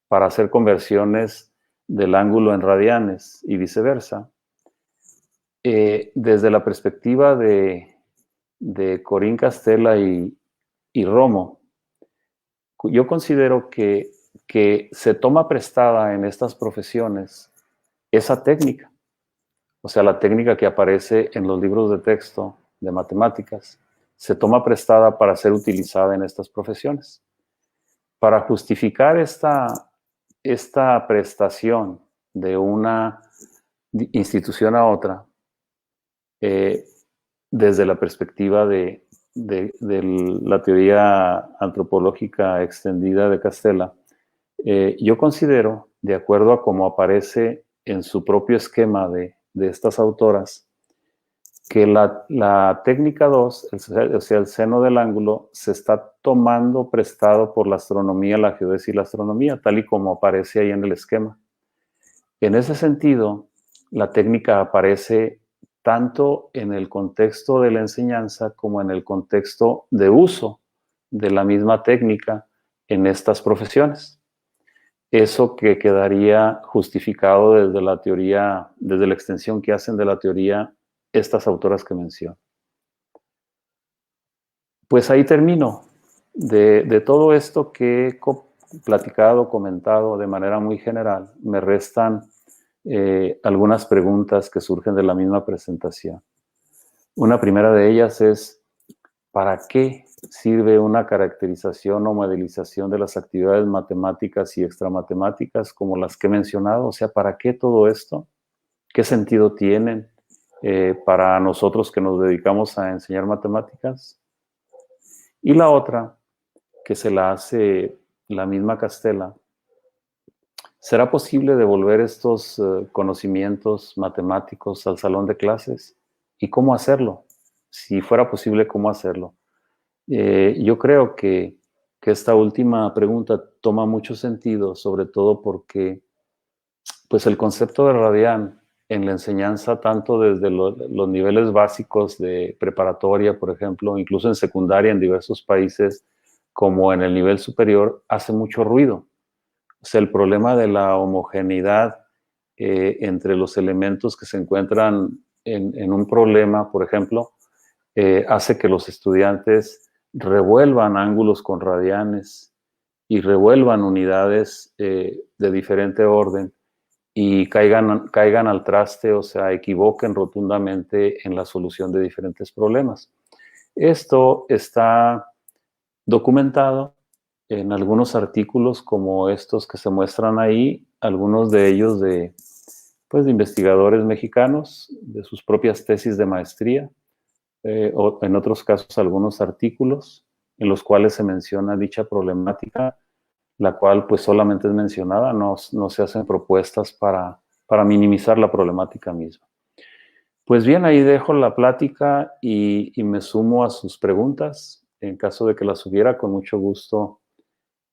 para hacer conversiones del ángulo en radianes y viceversa, desde la perspectiva de Corín Castella y Romo, yo considero que se toma prestada en estas profesiones esa técnica, o sea, la técnica que aparece en los libros de texto de matemáticas, se toma prestada para ser utilizada en estas profesiones. Para justificar esta prestación de una institución a otra, desde la perspectiva de la teoría antropológica extendida de Castella, yo considero, de acuerdo a cómo aparece en su propio esquema de estas autoras, que la técnica 2, o sea, el seno del ángulo, se está tomando prestado por la astronomía, la geodesia y la astronomía, tal y como aparece ahí en el esquema. En ese sentido, la técnica aparece tanto en el contexto de la enseñanza como en el contexto de uso de la misma técnica en estas profesiones. Eso que quedaría justificado desde la teoría, desde la extensión que hacen de la teoría estas autoras que menciono. Pues ahí termino. De todo esto que he platicado, comentado de manera muy general, me restan algunas preguntas que surgen de la misma presentación. Una primera de ellas es, ¿para qué sirve una caracterización o modelización de las actividades matemáticas y extramatemáticas como las que he mencionado? O sea, ¿para qué todo esto? ¿Qué sentido tienen para nosotros que nos dedicamos a enseñar matemáticas? Y la otra, que se la hace la misma Castella, ¿será posible devolver estos conocimientos matemáticos al salón de clases? ¿Y cómo hacerlo? Si fuera posible, ¿cómo hacerlo? Yo creo que esta última pregunta toma mucho sentido, sobre todo porque pues el concepto de radián en la enseñanza, tanto desde los niveles básicos de preparatoria, por ejemplo, incluso en secundaria en diversos países, como en el nivel superior, hace mucho ruido. O sea, el problema de la homogeneidad entre los elementos que se encuentran en un problema, por ejemplo, hace que los estudiantes revuelvan ángulos con radianes y revuelvan unidades de diferente orden y caigan al traste, o sea, equivoquen rotundamente en la solución de diferentes problemas. Esto está documentado en algunos artículos como estos que se muestran ahí, algunos de ellos de investigadores mexicanos, de sus propias tesis de maestría, o en otros casos algunos artículos en los cuales se menciona dicha problemática, la cual pues solamente es mencionada, no se hacen propuestas para minimizar la problemática misma. Pues bien, ahí dejo la plática y me sumo a sus preguntas. En caso de que las hubiera, con mucho gusto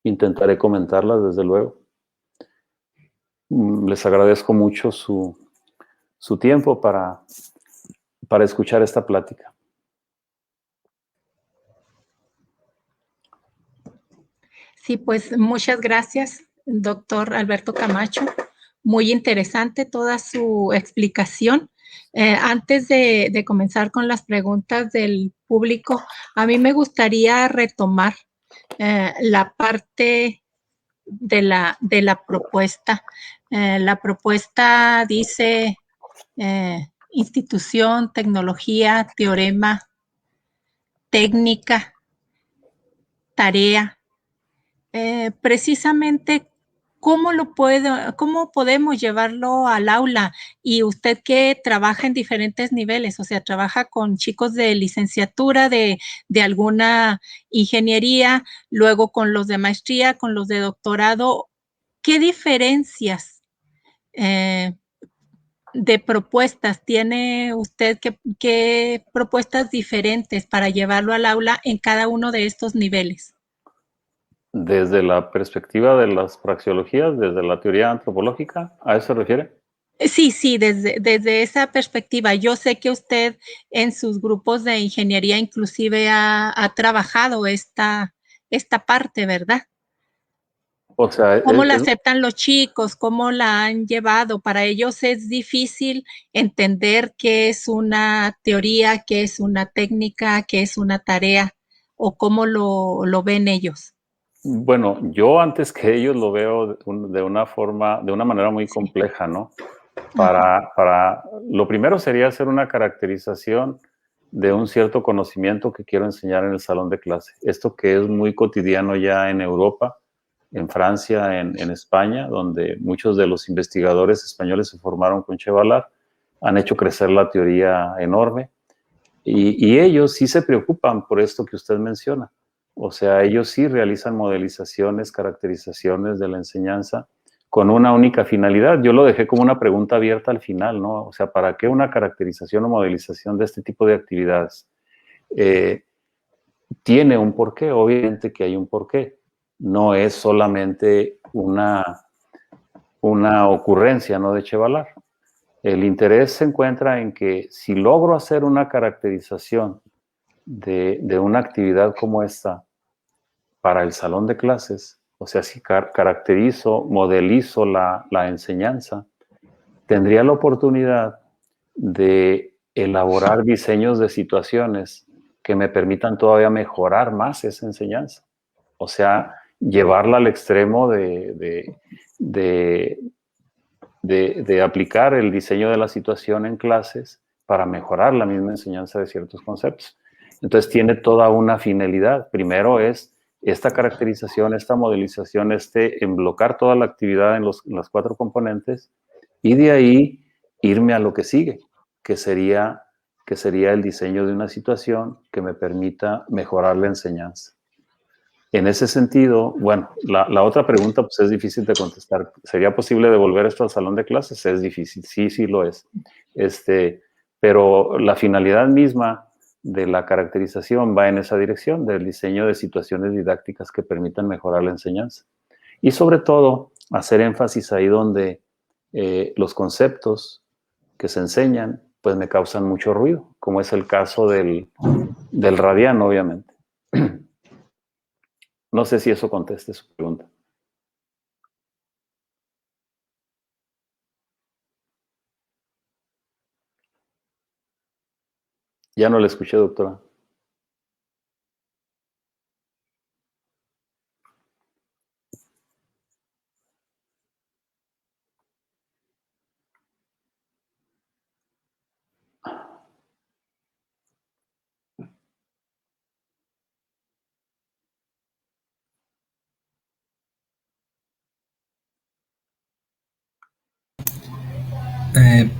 intentaré comentarlas, desde luego. Les agradezco mucho su tiempo para escuchar esta plática. Sí, pues muchas gracias, doctor Alberto Camacho. Muy interesante toda su explicación. Antes de comenzar con las preguntas del público, a mí me gustaría retomar la parte de la propuesta. La propuesta dice institución, tecnología, teorema, técnica, tarea. Precisamente, ¿cómo podemos llevarlo al aula? Y usted que trabaja en diferentes niveles, o sea, trabaja con chicos de licenciatura, de alguna ingeniería, luego con los de maestría, con los de doctorado, ¿qué diferencias de propuestas tiene usted? ¿Qué propuestas diferentes para llevarlo al aula en cada uno de estos niveles? Desde la perspectiva de las praxeologías, desde la teoría antropológica, ¿a eso se refiere? Sí, sí, desde esa perspectiva. Yo sé que usted en sus grupos de ingeniería inclusive ha trabajado esta parte, ¿verdad? O sea, ¿Cómo la aceptan los chicos? ¿Cómo la han llevado? Para ellos es difícil entender qué es una teoría, qué es una técnica, qué es una tarea o cómo lo ven ellos. bueno, yo antes que ellos lo veo de una forma, de una manera muy Sí. compleja, ¿no? Ajá. Lo primero sería hacer una caracterización de un cierto conocimiento que quiero enseñar en el salón de clase. Esto que es muy cotidiano ya en Europa, en Francia, en España, donde muchos de los investigadores españoles se formaron con Chevalar, han hecho crecer la teoría enorme. Y ellos sí se preocupan por esto que usted menciona. O sea, ellos sí realizan modelizaciones, caracterizaciones de la enseñanza con una única finalidad. Yo lo dejé como una pregunta abierta al final, ¿no? O sea, ¿para qué una caracterización o modelización de este tipo de actividades? Tiene un porqué, obviamente que hay un porqué. No es solamente una ocurrencia, ¿no? De Chevalar. El interés se encuentra en que si logro hacer una caracterización de una actividad como esta para el salón de clases, o sea, si caracterizo, modelizo la enseñanza, tendría la oportunidad de elaborar diseños de situaciones que me permitan todavía mejorar más esa enseñanza. O sea, llevarla al extremo de, de aplicar el diseño de la situación en clases para mejorar la misma enseñanza de ciertos conceptos. Entonces tiene toda una finalidad. Primero es esta caracterización, esta modelización, emblocar toda la actividad en las 4 componentes y de ahí irme a lo que sigue, que sería el diseño de una situación que me permita mejorar la enseñanza. En ese sentido, bueno, la otra pregunta pues es difícil de contestar. ¿Sería posible devolver esto al salón de clases? Es difícil, sí, sí lo es. Pero la finalidad misma de la caracterización va en esa dirección, del diseño de situaciones didácticas que permitan mejorar la enseñanza. Y sobre todo, hacer énfasis ahí donde los conceptos que se enseñan pues me causan mucho ruido, como es el caso del radiano, obviamente. No sé si eso conteste su pregunta. Ya no le escuché, doctora.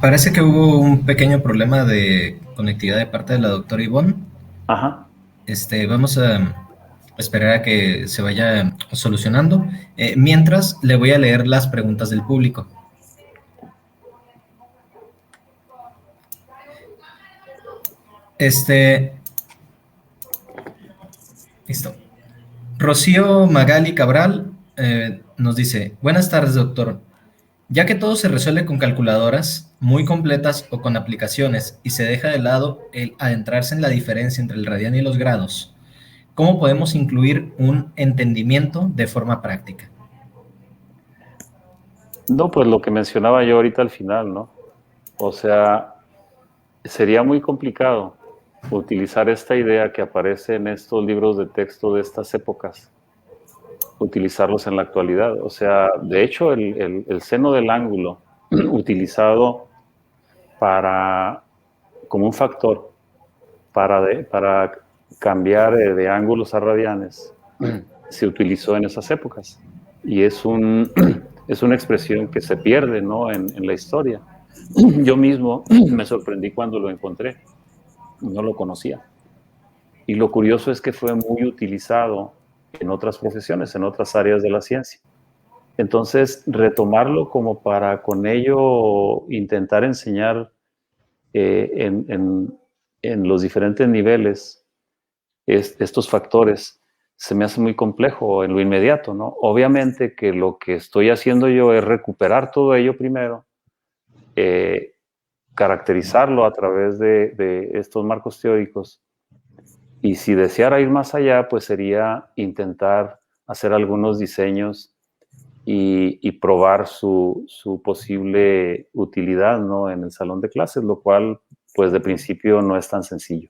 Parece que hubo un pequeño problema de conectividad de parte de la doctora Ivonne. Ajá. Vamos a esperar a que se vaya solucionando. Mientras, le voy a leer las preguntas del público. Listo. Rocío Magali Cabral nos dice, buenas tardes, doctor. Ya que todo se resuelve con calculadoras muy completas o con aplicaciones y se deja de lado el adentrarse en la diferencia entre el radiano y los grados, ¿cómo podemos incluir un entendimiento de forma práctica? No, pues lo que mencionaba yo ahorita al final, ¿no? O sea, sería muy complicado utilizar esta idea que aparece en estos libros de texto de estas épocas, utilizarlos en la actualidad. O sea, de hecho, el seno del ángulo utilizado como un factor para cambiar de ángulos a radianes se utilizó en esas épocas. Y es una expresión que se pierde, ¿no? en la historia. Yo mismo me sorprendí cuando lo encontré, no lo conocía. Y lo curioso es que fue muy utilizado en otras profesiones, en otras áreas de la ciencia. Entonces, retomarlo como para con ello intentar enseñar en los diferentes niveles estos factores se me hace muy complejo en lo inmediato, ¿no? Obviamente que lo que estoy haciendo yo es recuperar todo ello primero, caracterizarlo a través de estos marcos teóricos, y si deseara ir más allá, pues sería intentar hacer algunos diseños y probar su posible utilidad, ¿no?, en el salón de clases, lo cual, pues de principio no es tan sencillo.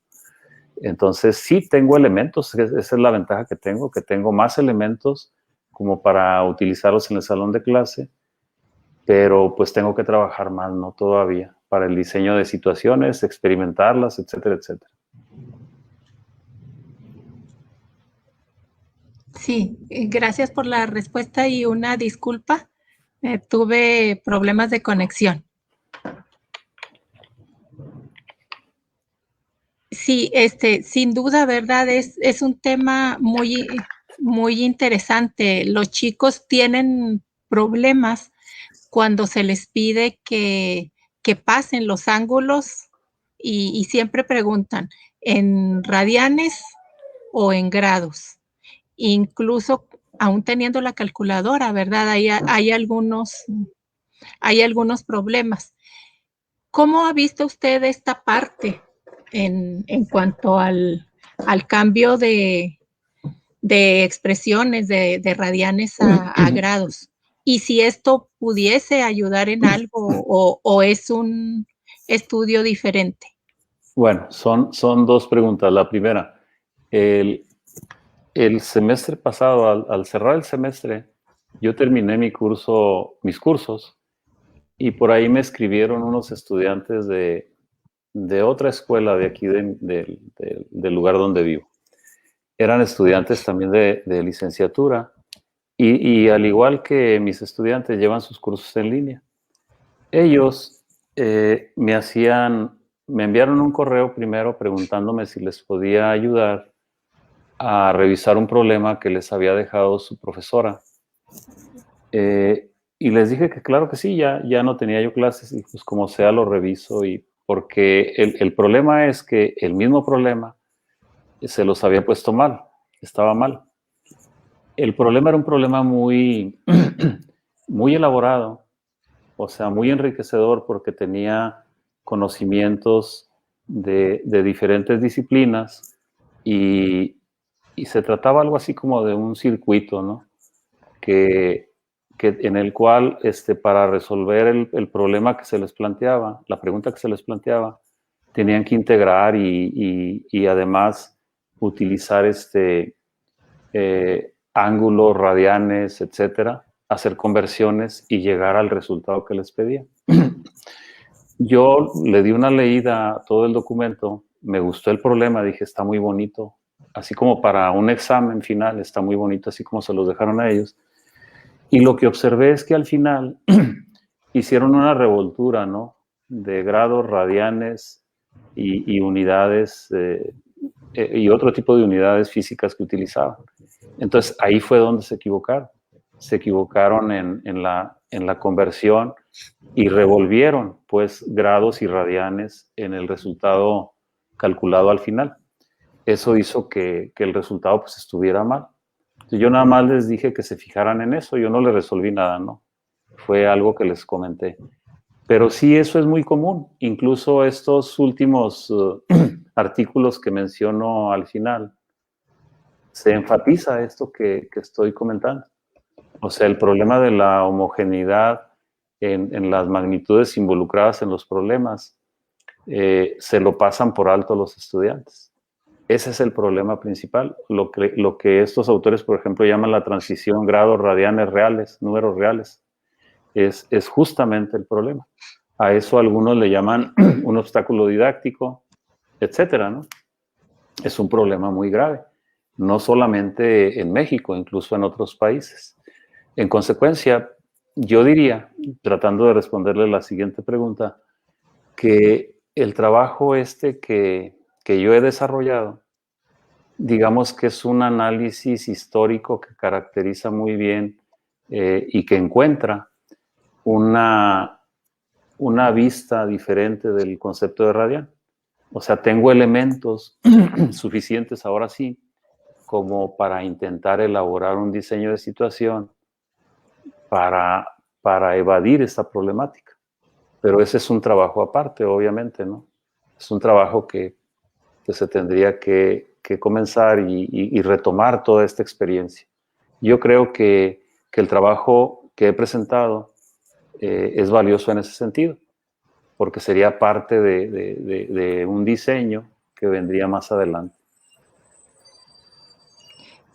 Entonces, sí tengo elementos, esa es la ventaja que tengo más elementos como para utilizarlos en el salón de clase, pero pues tengo que trabajar más, ¿no?, todavía, para el diseño de situaciones, experimentarlas, etcétera, etcétera. Sí, gracias por la respuesta y una disculpa. Tuve problemas de conexión. Sí, sin duda, ¿verdad? Es un tema muy interesante. Los chicos tienen problemas cuando se les pide que pasen los ángulos y siempre preguntan, ¿en radianes o en grados? Incluso aún teniendo la calculadora, ¿verdad? Hay algunos problemas. ¿Cómo ha visto usted esta parte en cuanto al cambio de expresiones de radianes a grados? Y si esto pudiese ayudar en algo o es un estudio diferente. Bueno, son dos preguntas. La primera, el semestre pasado, al cerrar el semestre, yo terminé mis cursos, y por ahí me escribieron unos estudiantes de otra escuela de aquí, del lugar donde vivo. Eran estudiantes también de licenciatura, y al igual que mis estudiantes llevan sus cursos en línea. Ellos me enviaron un correo primero preguntándome si les podía ayudar a revisar un problema que les había dejado su profesora. Y les dije que claro que sí, ya no tenía yo clases, y pues como sea lo reviso, y porque el problema es que el mismo problema se los había puesto mal, estaba mal. El problema era un problema muy, muy elaborado, o sea, muy enriquecedor, porque tenía conocimientos de diferentes disciplinas, y se trataba algo así como de un circuito, ¿no? En el cual, para resolver el problema que se les planteaba, la pregunta que se les planteaba, tenían que integrar y además utilizar ángulos, radianes, etcétera, hacer conversiones y llegar al resultado que les pedía. Yo le di una leída a todo el documento, me gustó el problema, dije, está muy bonito, así como para un examen final, está muy bonito, así como se los dejaron a ellos. Y lo que observé es que al final hicieron una revoltura, ¿no?, de grados, radianes y unidades, y otro tipo de unidades físicas que utilizaban. Entonces ahí fue donde se equivocaron. Se equivocaron en la conversión y revolvieron, pues, grados y radianes en el resultado calculado al final. Eso hizo que el resultado, pues, estuviera mal. Yo nada más les dije que se fijaran en eso, yo no les resolví nada, ¿no? Fue algo que les comenté. Pero sí, eso es muy común. Incluso estos últimos artículos que menciono al final, se enfatiza esto que estoy comentando. O sea, el problema de la homogeneidad en las magnitudes involucradas en los problemas, se lo pasan por alto los estudiantes. Ese es el problema principal, lo que estos autores, por ejemplo, llaman la transición grados, radianes reales, números reales, es justamente el problema. A eso algunos le llaman un obstáculo didáctico, etcétera, ¿no? Es un problema muy grave, no solamente en México, incluso en otros países. En consecuencia, yo diría, tratando de responderle la siguiente pregunta, que el trabajo que yo he desarrollado, digamos que es un análisis histórico que caracteriza muy bien y que encuentra una vista diferente del concepto de radian. O sea, tengo elementos suficientes ahora sí como para intentar elaborar un diseño de situación para evadir esta problemática. Pero ese es un trabajo aparte, obviamente, ¿no? Es un trabajo que se tendría que comenzar y retomar toda esta experiencia. Yo creo que el trabajo que he presentado es valioso en ese sentido, porque sería parte de un diseño que vendría más adelante.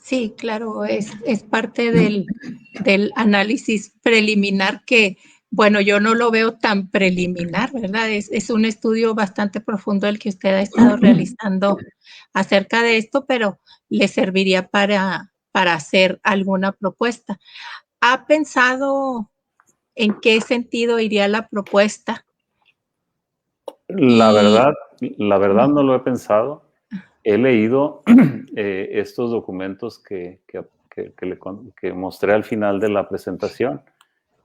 Sí, claro, es parte del análisis preliminar que, bueno, yo no lo veo tan preliminar, ¿verdad? Es un estudio bastante profundo el que usted ha estado realizando acerca de esto, pero le serviría para hacer alguna propuesta. ¿Ha pensado en qué sentido iría la propuesta? La verdad no lo he pensado. He leído estos documentos que mostré al final de la presentación.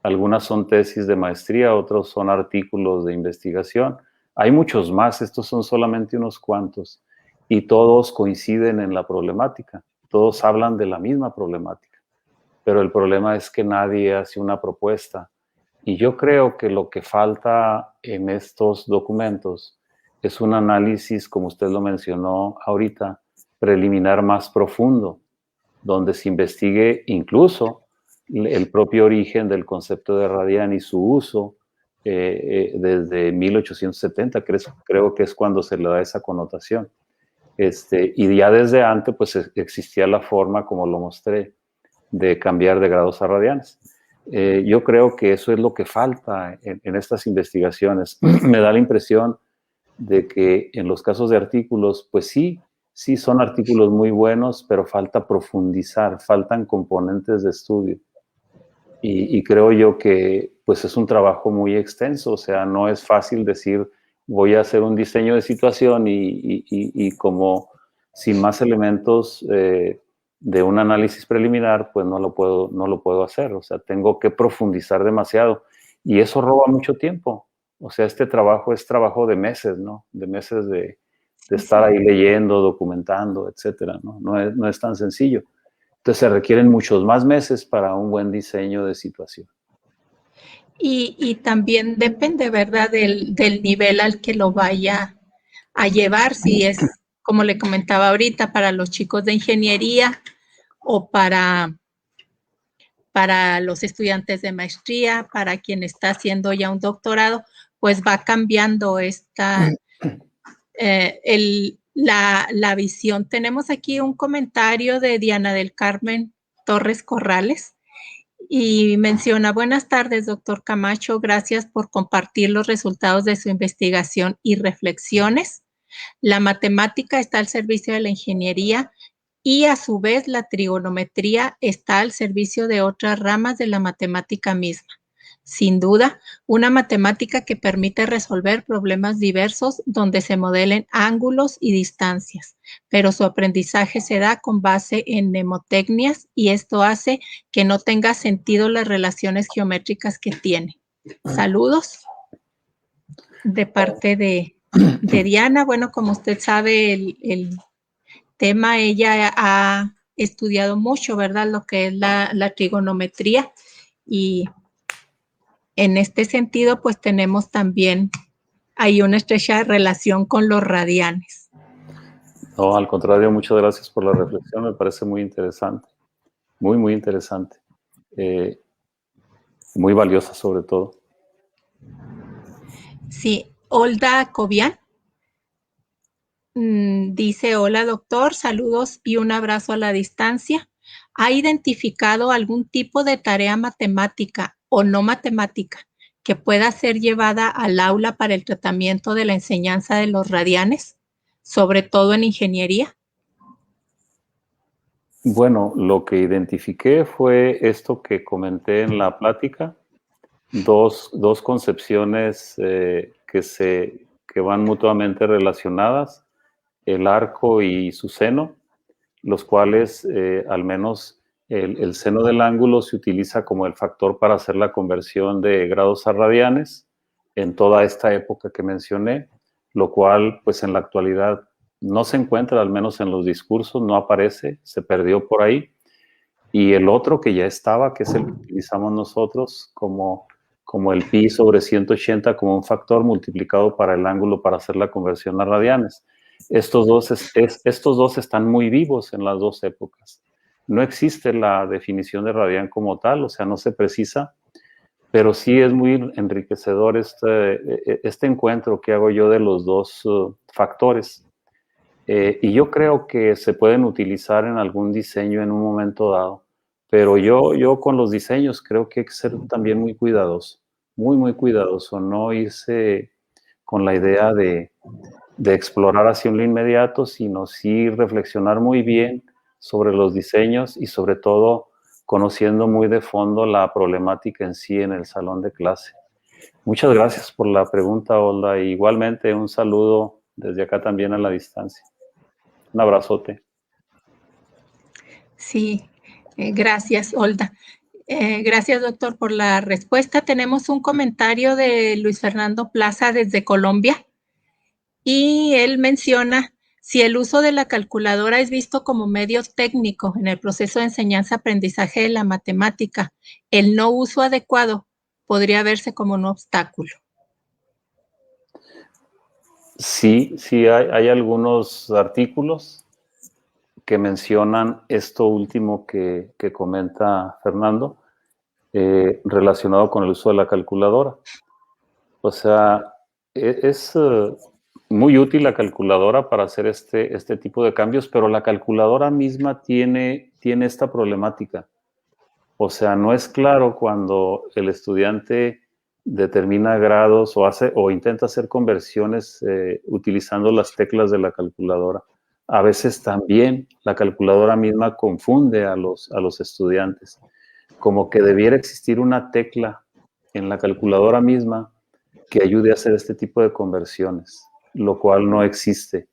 Algunas son tesis de maestría, otros son artículos de investigación. Hay muchos más, estos son solamente unos cuantos, y todos coinciden en la problemática. Todos hablan de la misma problemática, pero el problema es que nadie hace una propuesta. Y yo creo que lo que falta en estos documentos es un análisis, como usted lo mencionó ahorita, preliminar más profundo, donde se investigue incluso el propio origen del concepto de radian y su uso desde 1870, creo que es cuando se le da esa connotación. Y ya desde antes pues existía la forma, como lo mostré, de cambiar de grados a radianes. Yo creo que eso es lo que falta en estas investigaciones. Me da la impresión de que en los casos de artículos, pues sí son artículos muy buenos, pero falta profundizar, faltan componentes de estudio. Y creo yo que pues es un trabajo muy extenso, o sea, no es fácil decir voy a hacer un diseño de situación y como sin más elementos de un análisis preliminar, pues no lo puedo hacer, o sea, tengo que profundizar demasiado y eso roba mucho tiempo. O sea, este trabajo es trabajo de meses, ¿no? De meses de estar ahí leyendo, documentando, etcétera, ¿no? No es tan sencillo. Entonces se requieren muchos más meses para un buen diseño de situación. Y también depende, ¿verdad?, del nivel al que lo vaya a llevar, si es, como le comentaba ahorita, para los chicos de ingeniería o para los estudiantes de maestría, para quien está haciendo ya un doctorado, pues va cambiando la visión. Tenemos aquí un comentario de Diana del Carmen Torres Corrales y menciona: buenas tardes, doctor Camacho, gracias por compartir los resultados de su investigación y reflexiones. La matemática está al servicio de la ingeniería y a su vez la trigonometría está al servicio de otras ramas de la matemática misma. Sin duda, una matemática que permite resolver problemas diversos donde se modelen ángulos y distancias, pero su aprendizaje se da con base en mnemotecnias y esto hace que no tenga sentido las relaciones geométricas que tiene. Saludos de parte de Diana. Bueno, como usted sabe, el tema, ella ha estudiado mucho, ¿verdad?, lo que es la trigonometría, y en este sentido, pues tenemos también ahí una estrecha relación con los radianes. No, al contrario, muchas gracias por la reflexión, me parece muy interesante, muy, muy interesante, muy valiosa sobre todo. Sí, Olda Cobian dice: hola doctor, saludos y un abrazo a la distancia. ¿Ha identificado algún tipo de tarea matemática o no matemática que pueda ser llevada al aula para el tratamiento de la enseñanza de los radianes, sobre todo en ingeniería? Bueno, lo que identifiqué fue esto que comenté en la plática, dos concepciones que van mutuamente relacionadas, el arco y su seno, los cuales al menos el seno del ángulo se utiliza como el factor para hacer la conversión de grados a radianes en toda esta época que mencioné, lo cual pues en la actualidad no se encuentra, al menos en los discursos, no aparece, se perdió por ahí. Y el otro que ya estaba, que es el que utilizamos nosotros como el pi sobre 180 como un factor multiplicado para el ángulo para hacer la conversión a radianes. Estos dos están muy vivos en las dos épocas. No existe la definición de radián como tal, o sea, no se precisa, pero sí es muy enriquecedor este encuentro que hago yo de los dos factores. Y yo creo que se pueden utilizar en algún diseño en un momento dado, pero yo con los diseños creo que hay que ser también muy cuidadoso, muy cuidadoso, no irse con la idea de explorar hacia un inmediato, sino sí reflexionar muy bien sobre los diseños y sobre todo conociendo muy de fondo la problemática en sí en el salón de clase. Muchas gracias por la pregunta, Olda. E igualmente un saludo desde acá también a la distancia. Un abrazote. Sí, gracias, Olda. Gracias, doctor, por la respuesta. Tenemos un comentario de Luis Fernando Plaza desde Colombia y él menciona, si el uso de la calculadora es visto como medio técnico en el proceso de enseñanza-aprendizaje de la matemática, el no uso adecuado podría verse como un obstáculo. Sí, hay algunos artículos que mencionan esto último que comenta Fernando, relacionado con el uso de la calculadora. O sea, es muy útil la calculadora para hacer este tipo de cambios, pero la calculadora misma tiene esta problemática. O sea, no es claro cuando el estudiante determina grados o intenta hacer conversiones utilizando las teclas de la calculadora. A veces también la calculadora misma confunde a los estudiantes, como que debiera existir una tecla en la calculadora misma que ayude a hacer este tipo de conversiones, lo cual no existe.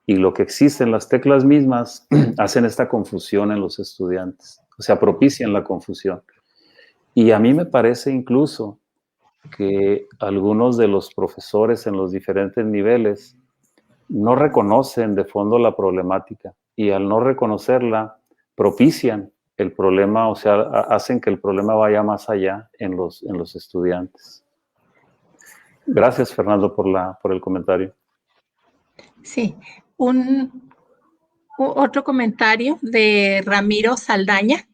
Y lo que existe en las teclas mismas hacen esta confusión en los estudiantes, o sea, propician la confusión. Y a mí me parece incluso que algunos de los profesores en los diferentes niveles no reconocen de fondo la problemática y al no reconocerla propician el problema, o sea, hacen que el problema vaya más allá en los estudiantes. Gracias, Fernando, por el comentario. Sí, otro comentario de Ramiro Saldaña.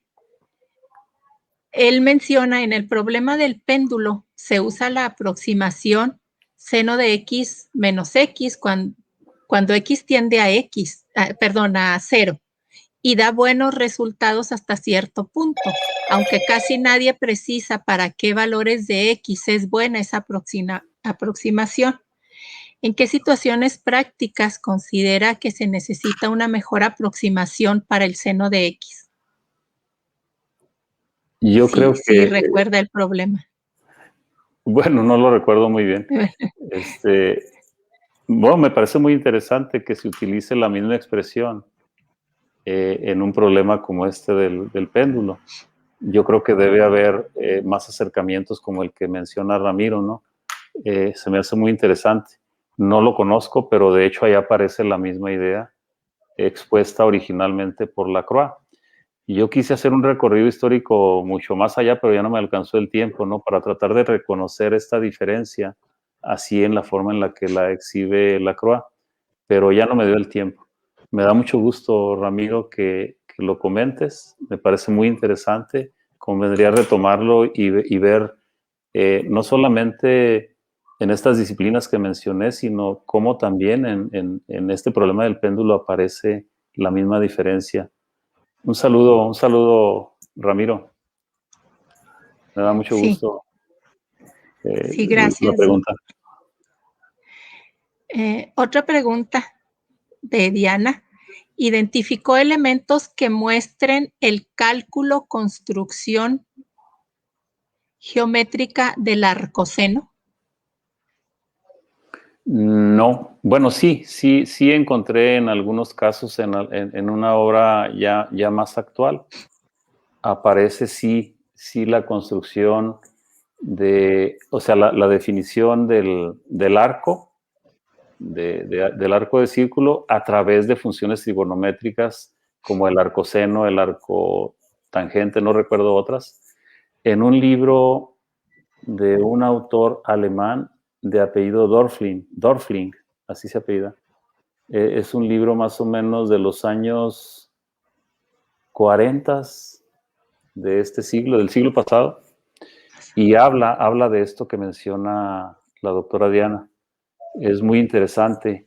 Él menciona en el problema del péndulo se usa la aproximación seno de x menos x cuando x tiende a x, a 0 y da buenos resultados hasta cierto punto, aunque casi nadie precisa para qué valores de x es buena esa aproximación. ¿En qué situaciones prácticas considera que se necesita una mejor aproximación para el seno de x? Yo creo que... Sí, recuerda el problema. Bueno, no lo recuerdo muy bien. Bueno, me parece muy interesante que se utilice la misma expresión en un problema como este del péndulo. Yo creo que debe haber más acercamientos como el que menciona Ramiro, ¿no? Se me hace muy interesante. No lo conozco, pero de hecho ahí aparece la misma idea expuesta originalmente por Lacroix. Y yo quise hacer un recorrido histórico mucho más allá, pero ya no me alcanzó el tiempo, ¿no? Para tratar de reconocer esta diferencia así en la forma en la que la exhibe Lacroix, pero ya no me dio el tiempo. Me da mucho gusto, Ramiro, que lo comentes. Me parece muy interesante. Convendría retomarlo y ver no solamente en estas disciplinas que mencioné, sino cómo también en este problema del péndulo aparece la misma diferencia. Un saludo, Ramiro. Me da mucho gusto sí, gracias. la pregunta. Otra pregunta de Diana. ¿Identificó elementos que muestren el cálculo construcción geométrica del arcoseno? No, bueno, sí encontré en algunos casos en una obra ya más actual, aparece sí la construcción o sea, la definición del arco del arco de círculo a través de funciones trigonométricas como el arco seno, el arco tangente, no recuerdo otras, en un libro de un autor alemán de apellido Dorfling, así se apellida. Es un libro más o menos de los años 40 de este siglo, del siglo pasado, y habla de esto que menciona la doctora Diana. Es muy interesante,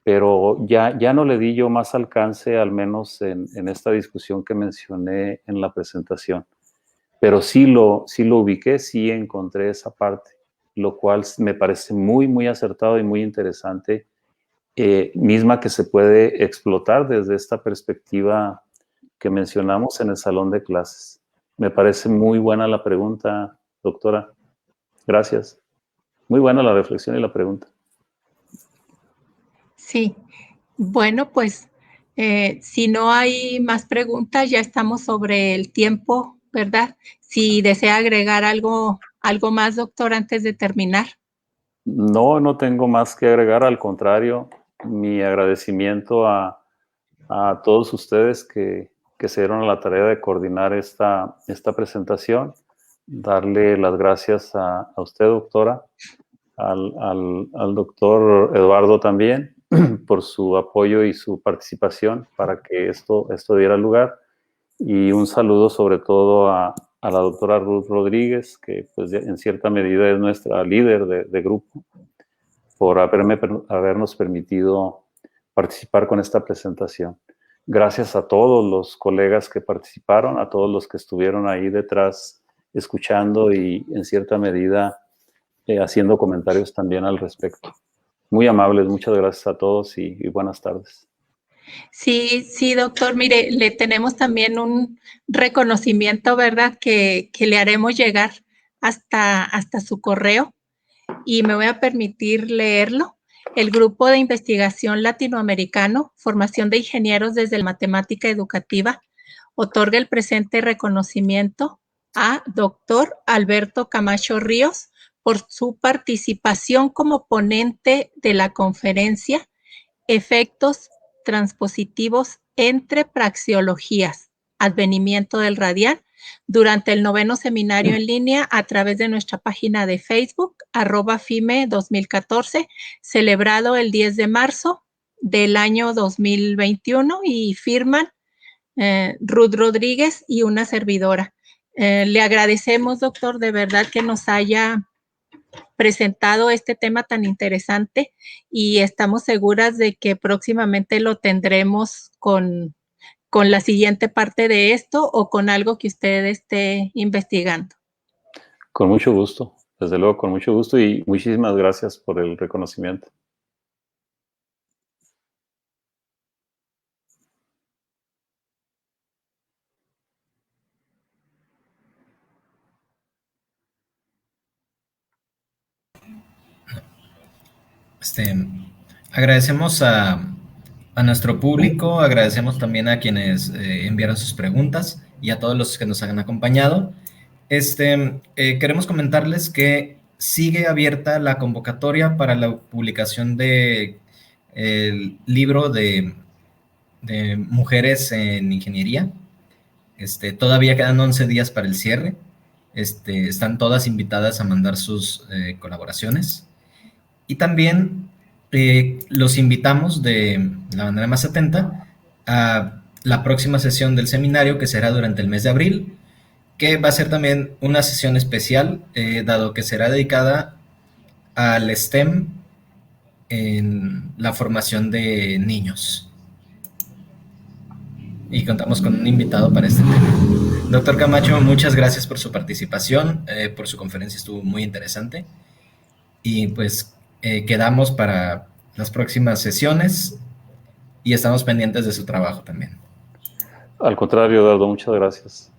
pero ya no le di yo más alcance, al menos en esta discusión que mencioné en la presentación. Pero sí lo ubiqué, sí encontré esa parte, lo cual me parece muy, muy acertado y muy interesante, misma que se puede explotar desde esta perspectiva que mencionamos en el salón de clases. Me parece muy buena la pregunta, doctora. Gracias. Muy buena la reflexión y la pregunta. Sí, bueno, pues si no hay más preguntas, ya estamos sobre el tiempo, ¿verdad? Si desea agregar algo más, doctor, antes de terminar. No tengo más que agregar, al contrario, mi agradecimiento a todos ustedes que se dieron a la tarea de coordinar esta presentación, darle las gracias a usted, doctora, al doctor Eduardo también, por su apoyo y su participación para que esto diera lugar, y un saludo sobre todo a la doctora Ruth Rodríguez, que pues en cierta medida es nuestra líder de grupo, por habernos permitido participar con esta presentación. Gracias a todos los colegas que participaron, a todos los que estuvieron ahí detrás escuchando y en cierta medida haciendo comentarios también al respecto. Muy amables, muchas gracias a todos y buenas tardes. Sí, doctor, mire, le tenemos también un reconocimiento, ¿verdad? Que le haremos llegar hasta su correo, y me voy a permitir leerlo. El Grupo de Investigación Latinoamericano, Formación de Ingenieros desde la Matemática Educativa, otorga el presente reconocimiento a doctor Alberto Camacho Ríos por su participación como ponente de la conferencia Efectos transpositivos entre praxeologías, advenimiento del radial, durante el 9º seminario en línea a través de nuestra página de Facebook, @FIME 2014, celebrado el 10 de marzo del año 2021, y firman Ruth Rodríguez y una servidora. Le agradecemos, doctor, de verdad que nos haya presentado este tema tan interesante, y estamos seguras de que próximamente lo tendremos con la siguiente parte de esto o con algo que usted esté investigando. Con mucho gusto, desde luego, con mucho gusto, y muchísimas gracias por el reconocimiento. Agradecemos a nuestro público, agradecemos también a quienes enviaron sus preguntas y a todos los que nos han acompañado. Queremos comentarles que sigue abierta la convocatoria para la publicación del libro de Mujeres en Ingeniería. Todavía quedan 11 días para el cierre. Están todas invitadas a mandar sus colaboraciones. Y también los invitamos de la manera más atenta a la próxima sesión del seminario, que será durante el mes de abril, que va a ser también una sesión especial, dado que será dedicada al STEM en la formación de niños. Y contamos con un invitado para este tema. Doctor Camacho, muchas gracias por su participación, por su conferencia, estuvo muy interesante. Y pues quedamos para las próximas sesiones y estamos pendientes de su trabajo también. Al contrario, Eduardo, muchas gracias.